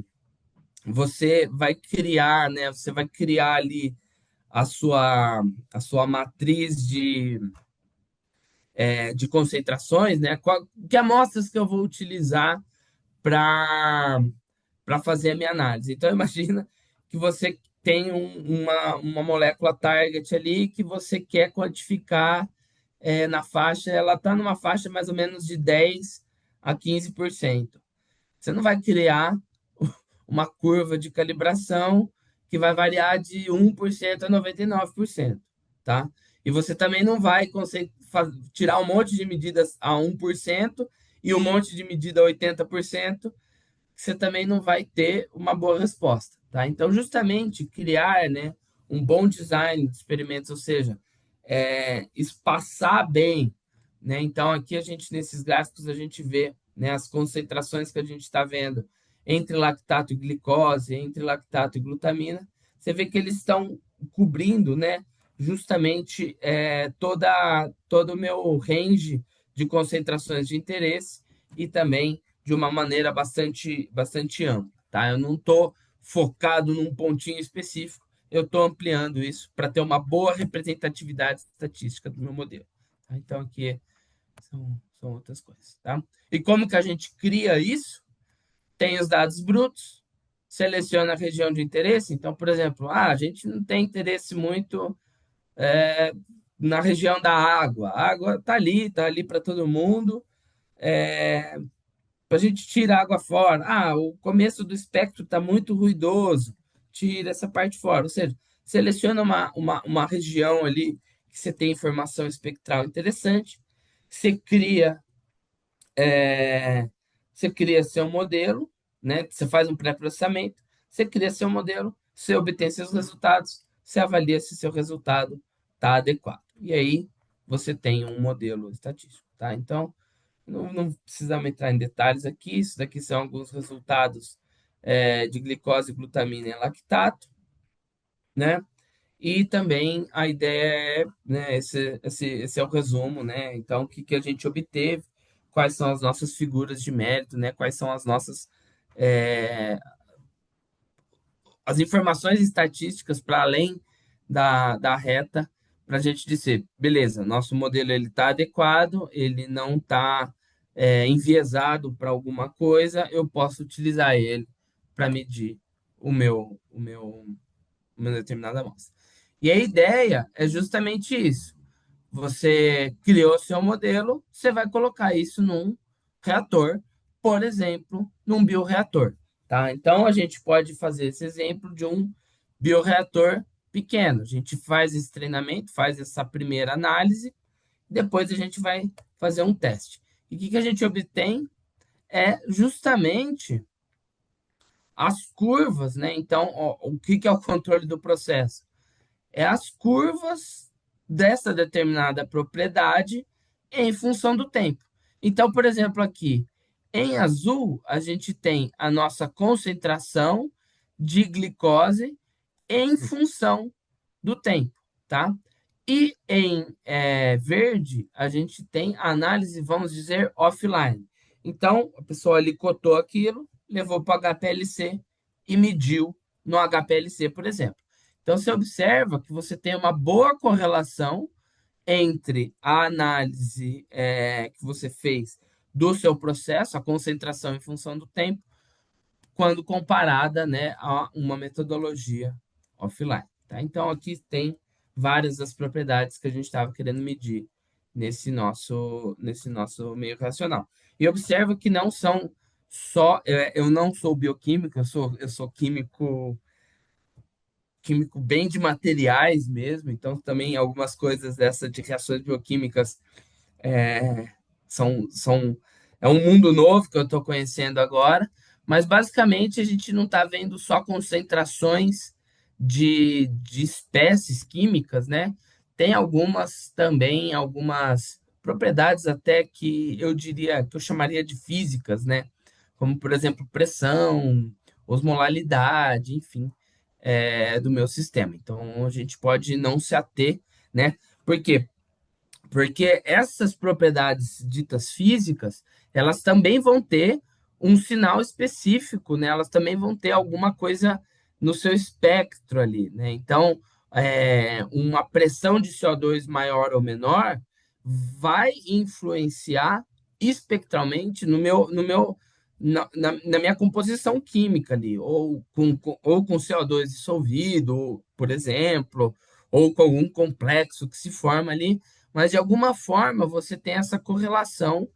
C: você vai criar ali a sua, a sua matriz de concentrações, né? Que amostras que eu vou utilizar para fazer a minha análise. Então, imagina que você tem uma molécula target ali que você quer quantificar na faixa, ela está numa faixa mais ou menos de 10 a 15%. Você não vai criar uma curva de calibração que vai variar de 1% a 99%, tá? E você também não vai conseguir tirar um monte de medidas a 1% e um monte de medida a 80%, você também não vai ter uma boa resposta, tá? Então, justamente criar, né, um bom design de experimentos, ou seja, espaçar bem, né? Então, aqui nesses gráficos, a gente vê, né, as concentrações que a gente está vendo entre lactato e glicose, entre lactato e glutamina. Você vê que eles estão cobrindo, né, justamente todo o meu range de concentrações de interesse e também de uma maneira bastante, bastante ampla, tá? Eu não estou focado num pontinho específico, eu estou ampliando isso para ter uma boa representatividade estatística do meu modelo, tá? Então, aqui são outras coisas, tá? E como que a gente cria isso? Tem os dados brutos, seleciona a região de interesse. Então, por exemplo, a gente não tem interesse muito é, na região da água. A água está ali para todo mundo. A gente tira a água fora. O começo do espectro está muito ruidoso. Tira essa parte fora. Ou seja, seleciona uma região ali que você tem informação espectral interessante. Você cria, é, você cria seu modelo, né? Você faz um pré-processamento, você cria seu modelo, você obtém seus resultados, você avalia se seu resultado está adequado. E aí você tem um modelo estatístico, tá? Então, não precisamos entrar em detalhes aqui. Isso daqui são alguns resultados de glicose, glutamina e lactato, né? E também a ideia é, né, esse é o resumo, né? Então, o que que a gente obteve, quais são as nossas figuras de mérito, né? Quais são as nossas é, as informações estatísticas para além da reta, para a gente dizer, beleza, nosso modelo ele está adequado, ele não está enviesado para alguma coisa, eu posso utilizar ele para medir uma determinada amostra. E a ideia é justamente isso. Você criou seu modelo, você vai colocar isso num reator, por exemplo, num bioreator, tá? Então a gente pode fazer esse exemplo de um bioreator pequeno. A gente faz esse treinamento, faz essa primeira análise, depois a gente vai fazer um teste. E o que que a gente obtém é justamente as curvas, né? Então, ó, o que que é o controle do processo? É as curvas dessa determinada propriedade em função do tempo. Então, por exemplo, aqui em azul, a gente tem a nossa concentração de glicose em função do tempo, tá? E em verde, a gente tem a análise, vamos dizer, offline. Então, a pessoa ali cotou aquilo, levou para o HPLC e mediu no HPLC, por exemplo. Então, você observa que você tem uma boa correlação entre a análise que você fez do seu processo, a concentração em função do tempo, quando comparada, né, a uma metodologia offline. Tá? Então, aqui tem várias das propriedades que a gente estava querendo medir nesse nosso meio racional. E observa que não são só. Eu não sou bioquímico, eu sou químico bem de materiais mesmo, então também algumas coisas dessa de reações bioquímicas é, são é um mundo novo que eu estou conhecendo agora, mas basicamente a gente não está vendo só concentrações de espécies químicas, né? Tem algumas também, algumas propriedades até que eu diria, que eu chamaria de físicas, né? Como, por exemplo, pressão, osmolaridade, enfim, do meu sistema. Então, a gente pode não se ater, né? Por quê? Porque essas propriedades ditas físicas, elas também vão ter um sinal específico, né? Elas também vão ter alguma coisa no seu espectro ali, né? Então, uma pressão de CO2 maior ou menor vai influenciar espectralmente na minha composição química ali, ou com CO2 dissolvido, por exemplo, ou com algum complexo que se forma ali, mas de alguma forma você tem essa correlação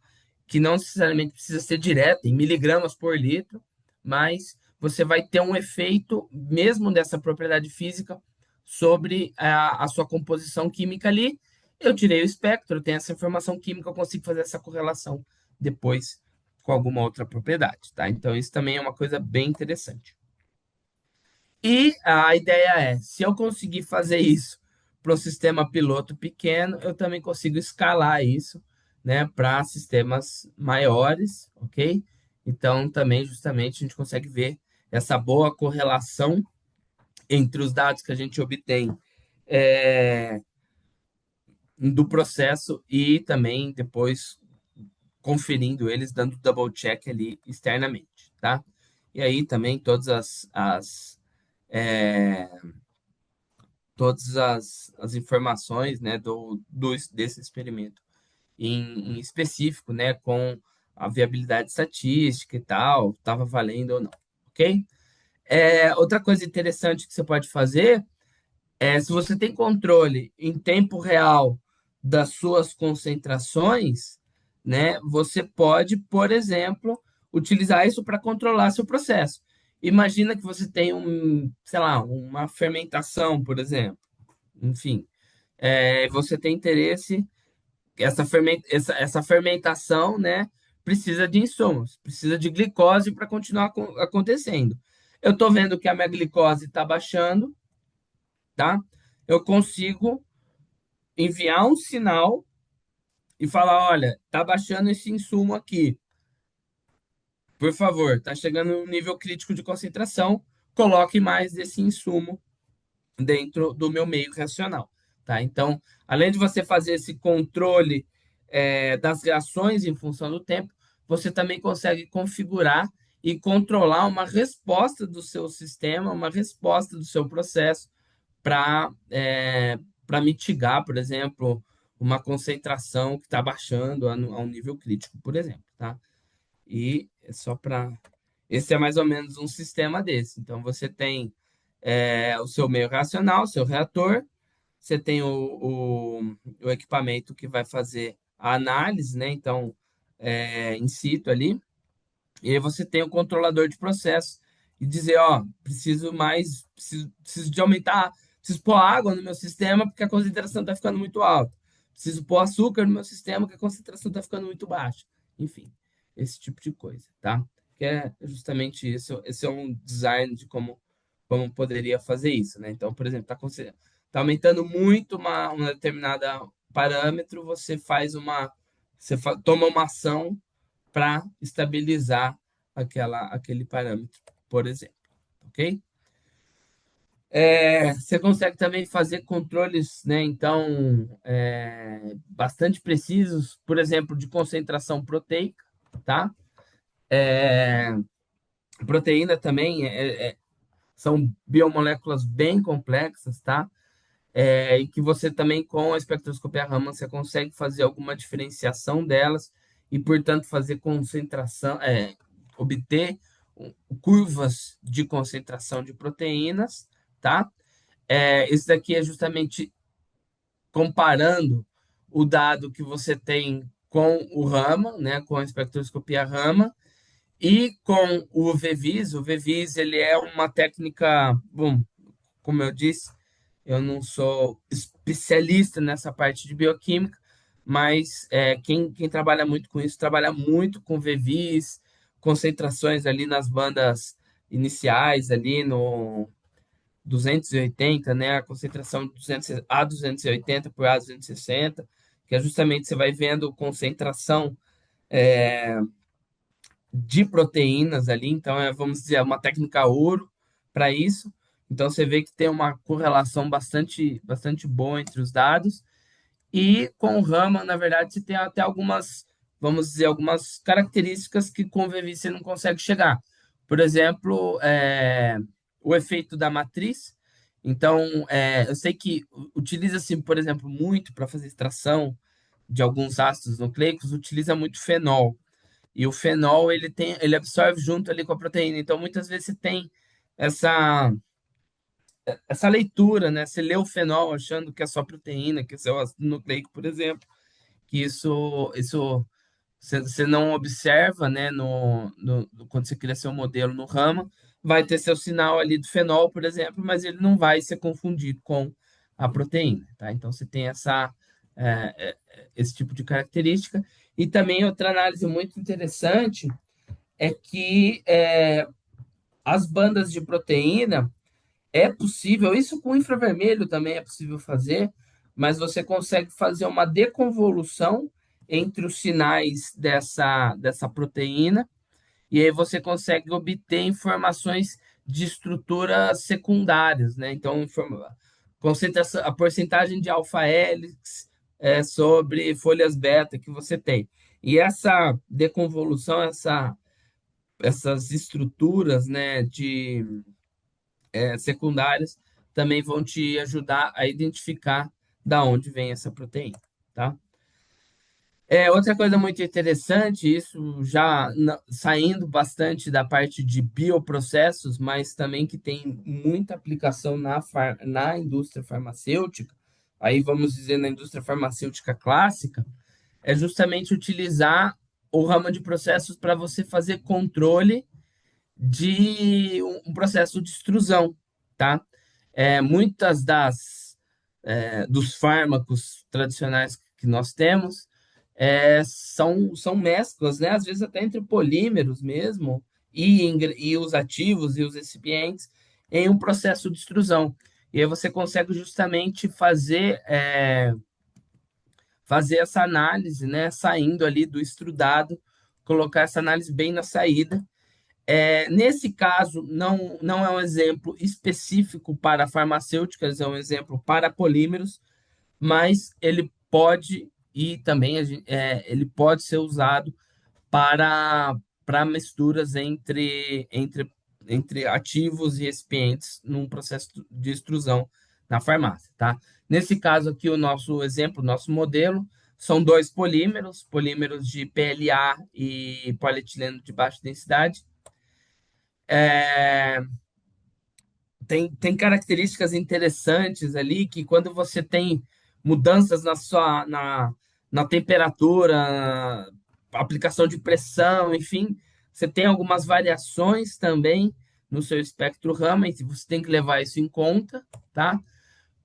C: que não necessariamente precisa ser direta, em miligramas por litro, mas você vai ter um efeito mesmo dessa propriedade física sobre a sua composição química ali. Eu tirei o espectro, eu tenho essa informação química, eu consigo fazer essa correlação depois com alguma outra propriedade, tá? Então isso também é uma coisa bem interessante. E a ideia é, se eu conseguir fazer isso para o sistema piloto pequeno, eu também consigo escalar isso, né, para sistemas maiores, ok? Então, também, justamente, a gente consegue ver essa boa correlação entre os dados que a gente obtém é, do processo e também depois conferindo eles, dando double check ali externamente, tá? E aí também é, todas as informações, né, desse experimento em específico, né, com a viabilidade estatística e tal, estava valendo ou não, ok? Outra coisa interessante que você pode fazer se você tem controle em tempo real das suas concentrações, né, você pode, por exemplo, utilizar isso para controlar seu processo. Imagina que você tem sei lá, uma fermentação, por exemplo. Enfim, você tem interesse, essa fermentação, né, precisa de insumos, precisa de glicose para continuar acontecendo. Eu estou vendo que a minha glicose está baixando, tá? Eu consigo enviar um sinal e falar, olha, tá baixando esse insumo aqui. Por favor, tá chegando no nível crítico de concentração, coloque mais desse insumo dentro do meu meio racional, tá? Então, além de você fazer esse controle das reações em função do tempo, você também consegue configurar e controlar uma resposta do seu sistema, uma resposta do seu processo para mitigar, por exemplo, uma concentração que está baixando a um nível crítico, por exemplo, tá? E é só para. Esse é mais ou menos um sistema desse. Então, você tem o seu meio racional, o seu reator, você tem o equipamento que vai fazer a análise, né? Então, in situ ali, e aí você tem o controlador de processo e dizer, ó, preciso de aumentar, preciso pôr água no meu sistema porque a concentração está ficando muito alta. Preciso pôr açúcar no meu sistema porque a concentração está ficando muito baixa. Enfim, esse tipo de coisa, tá? Que é justamente isso. Esse é um design de como poderia fazer isso, né? Então, por exemplo, tá aumentando muito uma determinada parâmetro, toma uma ação para estabilizar aquele parâmetro, por exemplo, ok? Você consegue também fazer controles, né? Então, bastante precisos, por exemplo, de concentração proteica, tá? Proteína também são biomoléculas bem complexas, tá? E que você também, com a espectroscopia Raman, você consegue fazer alguma diferenciação delas e, portanto, fazer concentração, obter curvas de concentração de proteínas, tá? Esse daqui é justamente comparando o dado que você tem com o Raman, né, com a espectroscopia Raman, e com o VEVIS. O VEVIS, ele é uma técnica, bom, como eu disse, eu não sou especialista nessa parte de bioquímica, mas quem trabalha muito com isso, trabalha muito com VEVIS, concentrações ali nas bandas iniciais, ali no 280, né? A concentração de 200, A280 por A260, que é justamente você vai vendo concentração de proteínas ali, então vamos dizer, uma técnica ouro para isso. Então você vê que tem uma correlação bastante boa entre os dados. E com o Raman, na verdade, você tem até algumas, vamos dizer, algumas características que com o VV você não consegue chegar. Por exemplo, o efeito da matriz. Então, eu sei que utiliza-se, por exemplo, muito para fazer extração de alguns ácidos nucleicos, utiliza muito fenol. E o fenol, ele absorve junto ali com a proteína. Então, muitas vezes você tem essa, essa leitura, né? Você lê o fenol achando que é só proteína, que é só ácido nucleico, por exemplo, que isso você não observa, né? Quando você cria seu modelo no Rama, vai ter seu sinal ali do fenol, por exemplo, mas ele não vai ser confundido com a proteína, tá? Então, você tem esse tipo de característica. E também outra análise muito interessante é que as bandas de proteína é possível, isso com infravermelho também é possível fazer, mas você consegue fazer uma deconvolução entre os sinais dessa proteína, e aí você consegue obter informações de estruturas secundárias, né? Então, a porcentagem de alfa-hélix sobre folhas beta que você tem. E essa deconvolução, essas estruturas, né, secundárias também vão te ajudar a identificar da onde vem essa proteína, tá? Outra coisa muito interessante, isso já saindo bastante da parte de bioprocessos, mas também que tem muita aplicação na indústria farmacêutica, aí vamos dizer na indústria farmacêutica clássica, é justamente utilizar o ramo de processos para você fazer controle de um processo de extrusão, tá? Muitas dos fármacos tradicionais que nós temos são mesclas, né? Às vezes até entre polímeros mesmo, e os ativos e os recipientes em um processo de extrusão. E aí você consegue justamente fazer fazer essa análise, né, saindo ali do estrudado, colocar essa análise bem na saída. Nesse caso, não é um exemplo específico para farmacêuticas, é um exemplo para polímeros, mas ele pode e também ele pode ser usado para, para misturas entre ativos e recipientes num processo de extrusão na farmácia, tá? Nesse caso aqui, o nosso exemplo, o nosso modelo, são dois polímeros, polímeros de PLA e polietileno de baixa densidade. Tem características interessantes ali que quando você tem mudanças na temperatura, aplicação de pressão, enfim, você tem algumas variações também no seu espectro Raman, e você tem que levar isso em conta, tá?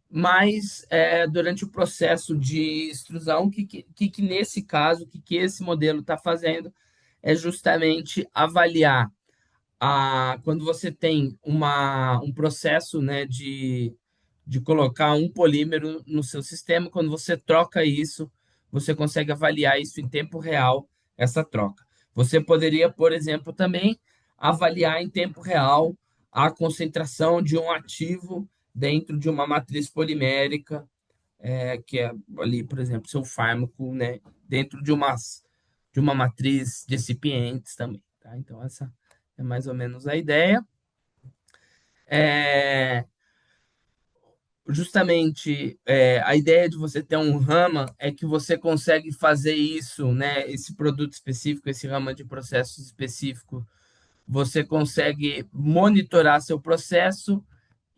C: Mas durante o processo de extrusão, que nesse caso, que esse modelo está fazendo é justamente avaliar quando você tem um processo, né, de colocar um polímero no seu sistema, quando você troca isso, você consegue avaliar isso em tempo real, essa troca. Você poderia, por exemplo, também avaliar em tempo real a concentração de um ativo dentro de uma matriz polimérica, que é ali, por exemplo, seu fármaco, né, dentro de uma matriz de recipientes também, tá? Então, essa é mais ou menos a ideia. É, justamente a ideia de você ter um rama é que você consegue fazer isso, né? Esse produto específico, esse rama de processo específico, você consegue monitorar seu processo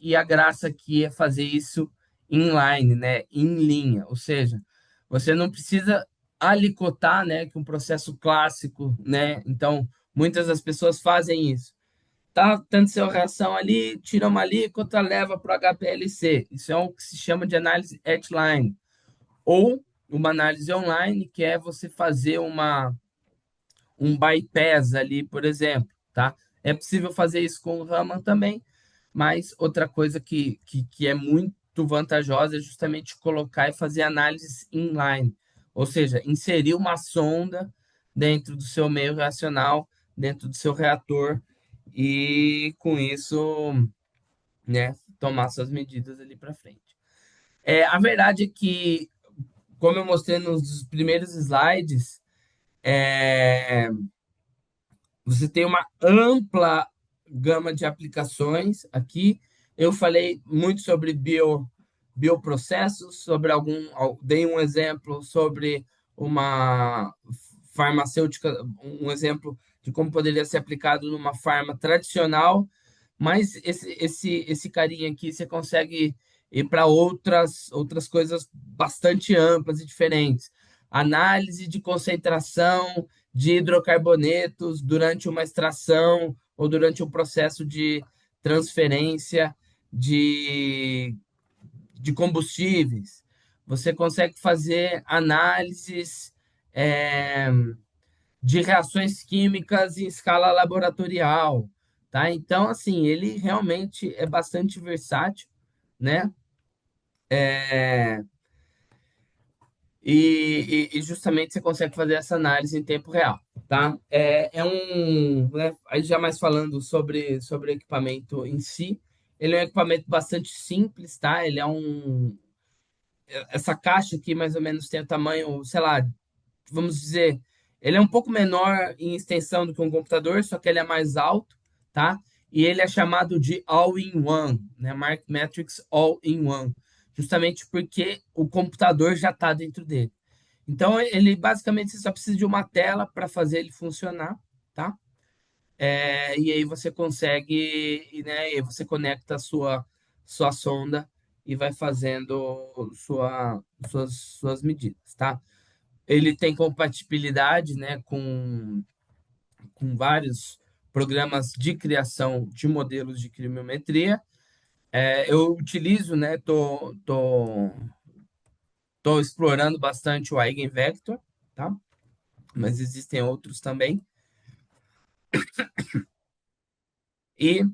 C: e a graça aqui é fazer isso inline, né? Em linha, ou seja, você não precisa alicotar, né? Que um processo clássico, né? Então, muitas das pessoas fazem isso. Tá tendo sua reação ali, tira uma alíquota, leva para o HPLC. Isso é o que se chama de análise at-line. Ou uma análise online, que é você fazer um bypass ali, por exemplo, tá? É possível fazer isso com o Raman também, mas outra coisa que é muito vantajosa é justamente colocar e fazer análise inline, ou seja, inserir uma sonda dentro do seu meio reacional, dentro do seu reator, e com isso, né, tomar suas medidas ali para frente. A verdade é que, como eu mostrei nos primeiros slides, é, você tem uma ampla gama de aplicações aqui. Eu falei muito sobre bioprocessos, dei um exemplo sobre uma farmacêutica, um exemplo de como poderia ser aplicado numa farma tradicional, mas esse carinha aqui você consegue ir para outras coisas bastante amplas e diferentes. Análise de concentração de hidrocarbonetos durante uma extração ou durante um processo de transferência de, de combustíveis. Você consegue fazer análises é, de reações químicas em escala laboratorial, tá? Então, assim, ele realmente é bastante versátil, né? E justamente você consegue fazer essa análise em tempo real, tá? Né, aí já mais falando sobre o equipamento em si, ele é um equipamento bastante simples, tá? Essa caixa aqui mais ou menos tem o tamanho, sei lá, vamos dizer, ele é um pouco menor em extensão do que um computador, só que ele é mais alto, tá? E ele é chamado de All-in-One, né? Matrix All-in-One, justamente porque o computador já está dentro dele. Então, ele basicamente você só precisa de uma tela para fazer ele funcionar, tá? E aí você consegue, né? E aí você conecta a sua sonda e vai fazendo suas medidas, tá? Ele tem compatibilidade, né, com vários programas de criação de modelos de crimometria. Eu utilizo, né, tô explorando bastante o Eigenvector, tá? Mas existem outros também. E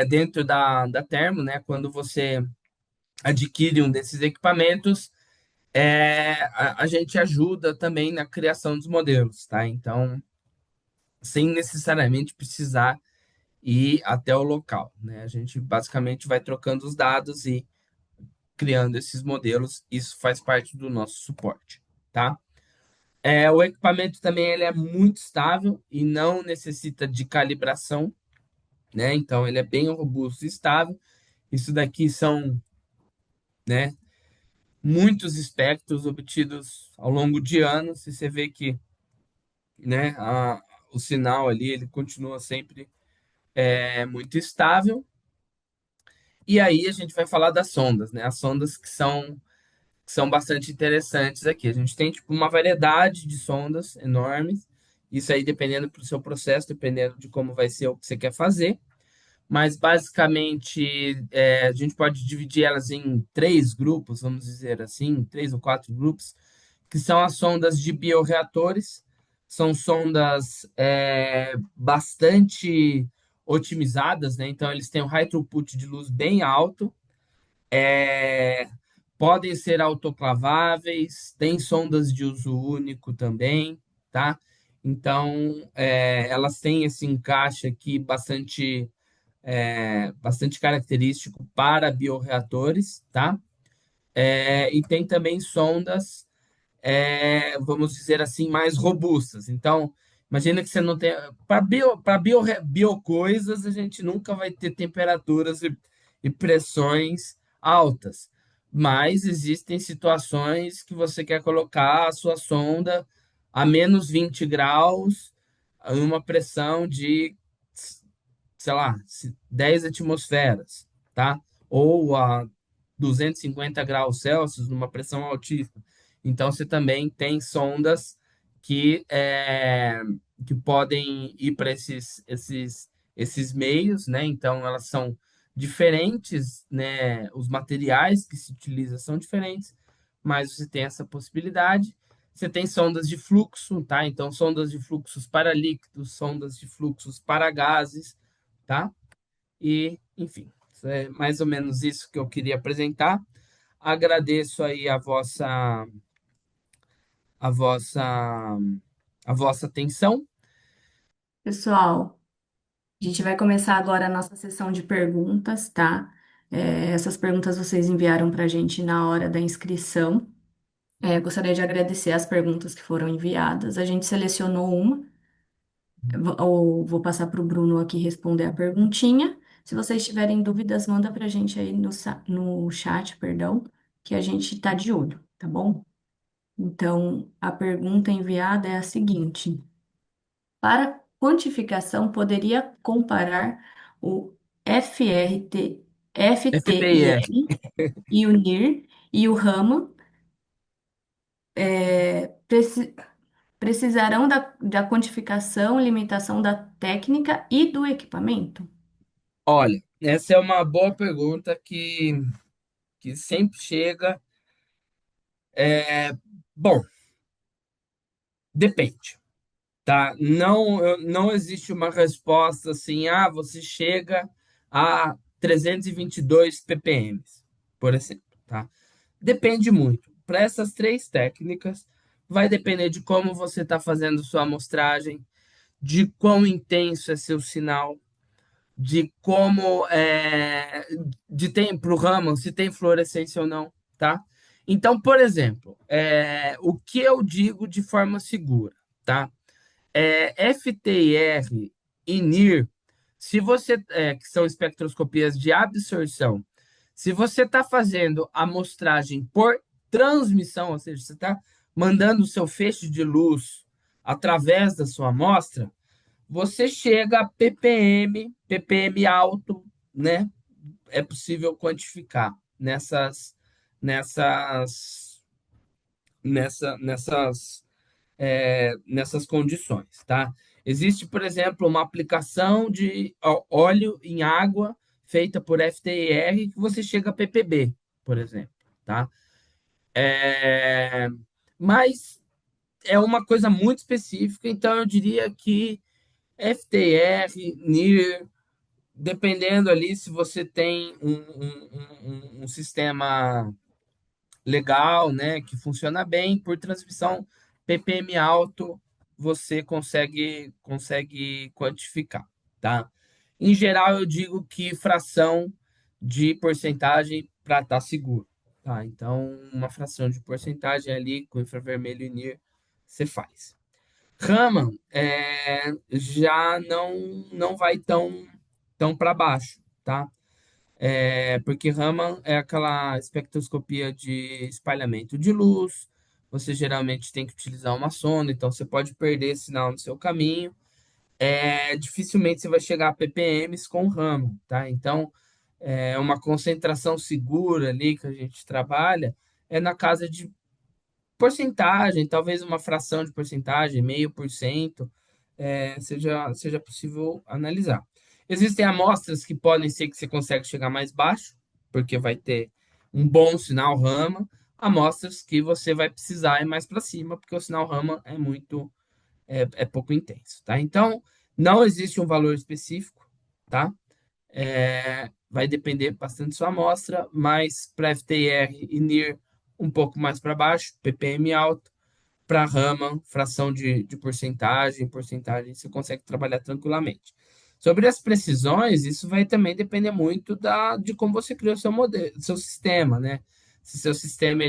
C: dentro da Termo, né, quando você adquire um desses equipamentos, a gente ajuda também na criação dos modelos, tá? Então, sem necessariamente precisar ir até o local, né? A gente basicamente vai trocando os dados e criando esses modelos. Isso faz parte do nosso suporte, tá? O equipamento também ele é muito estável e não necessita de calibração, né? Então ele é bem robusto e estável. Isso daqui são, né, muitos espectros obtidos ao longo de anos. E você vê que, né, o sinal ali ele continua sempre muito estável. E aí a gente vai falar das sondas, né? As sondas que são bastante interessantes aqui. A gente tem tipo uma variedade de sondas enormes. Isso aí dependendo do seu processo, dependendo de como vai ser o que você quer fazer. Mas basicamente a gente pode dividir elas em três grupos, vamos dizer assim, três ou quatro grupos, que são as sondas de bioreatores. São sondas bastante otimizadas, né? Então eles têm um high throughput de luz bem alto, é, podem ser autoclaváveis, tem sondas de uso único também, tá? Então elas têm esse encaixe aqui bastante característico para bioreatores, tá? E tem também sondas, vamos dizer assim, mais robustas. Então, imagina que você não tem. Para biocoisas, a gente nunca vai ter temperaturas e pressões altas. Mas existem situações que você quer colocar a sua sonda a menos 20 graus, em uma pressão de, sei lá, 10 atmosferas, tá? Ou a 250 graus Celsius, numa pressão altíssima. Então, você também tem sondas que podem ir para esses meios, né? Então, elas são diferentes, né? Os materiais que se utilizam são diferentes, mas você tem essa possibilidade. Você tem sondas de fluxo, tá? Então, sondas de fluxos para líquidos, sondas de fluxos para gases, tá? E, enfim, é mais ou menos isso que eu queria apresentar. Agradeço aí a vossa, a vossa atenção.
A: Pessoal, a gente vai começar agora a nossa sessão de perguntas, tá? Essas perguntas vocês enviaram para a gente na hora da inscrição. Gostaria de agradecer as perguntas que foram enviadas. A gente selecionou uma. Vou passar para o Bruno aqui responder a perguntinha. Se vocês tiverem dúvidas, manda para a gente aí no chat, perdão, que a gente está de olho, tá bom? Então, a pergunta enviada é a seguinte: para quantificação, poderia comparar o FRT,
C: FPIR.
A: FTIR e o NIR e o Raman? É, precisarão da quantificação, limitação da técnica e do equipamento?
C: Olha, essa é uma boa pergunta que sempre chega. Bom, depende, tá? Não existe uma resposta assim, você chega a 322 ppm, por exemplo, tá? Depende muito. Para essas três técnicas, vai depender de como você está fazendo sua amostragem, de quão intenso é seu sinal, de como de tem para o Raman, se tem fluorescência ou não, tá? Então, por exemplo, o que eu digo de forma segura, tá? FTIR e NIR, se você que são espectroscopias de absorção, se você está fazendo amostragem por transmissão, ou seja, você está mandando o seu feixe de luz através da sua amostra, você chega a ppm alto, né? É possível quantificar nessas, nessas nessas condições, tá? Existe, por exemplo, uma aplicação de óleo em água feita por FTIR que você chega a ppb, por exemplo, tá? É, Mas é uma coisa muito específica, então eu diria que FTR, NIR, dependendo ali se você tem um sistema legal, né, que funciona bem, por transmissão ppm alto, você consegue quantificar, tá? Em geral, eu digo que fração de porcentagem para estar seguro, tá? Então, uma fração de porcentagem ali com infravermelho e NIR você faz. Raman já não vai tão para baixo, tá? Porque Raman é aquela espectroscopia de espalhamento de luz. Você geralmente tem que utilizar uma sonda, então você pode perder sinal no seu caminho. Dificilmente você vai chegar a ppms com Raman, tá? Então, uma concentração segura ali que a gente trabalha é na casa de porcentagem, talvez uma fração de porcentagem, 0,5%, seja possível analisar. Existem amostras que podem ser que você consegue chegar mais baixo, porque vai ter um bom sinal Raman, amostras que você vai precisar ir mais para cima, porque o sinal Raman é pouco intenso, tá? Então, não existe um valor específico, tá? Vai depender bastante da sua amostra, mas para FTIR e NIR um pouco mais para baixo, ppm alto, para Raman, fração de porcentagem você consegue trabalhar tranquilamente. Sobre as precisões, isso vai também depender muito de como você criou o seu modelo, seu sistema, né? Se seu sistema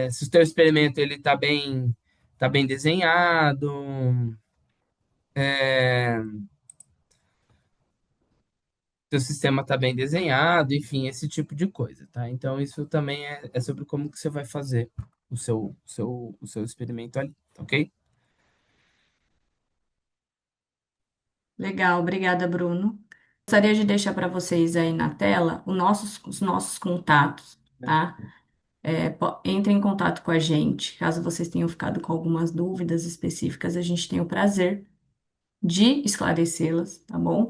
C: se o seu experimento ele tá bem desenhado, seu sistema está bem desenhado, enfim, esse tipo de coisa, tá? Então, isso também é sobre como que você vai fazer o seu experimento ali, tá ok?
A: Legal, obrigada, Bruno. Gostaria de deixar para vocês aí na tela os nossos contatos, tá? Entrem em contato com a gente, caso vocês tenham ficado com algumas dúvidas específicas, a gente tem o prazer de esclarecê-las, tá bom?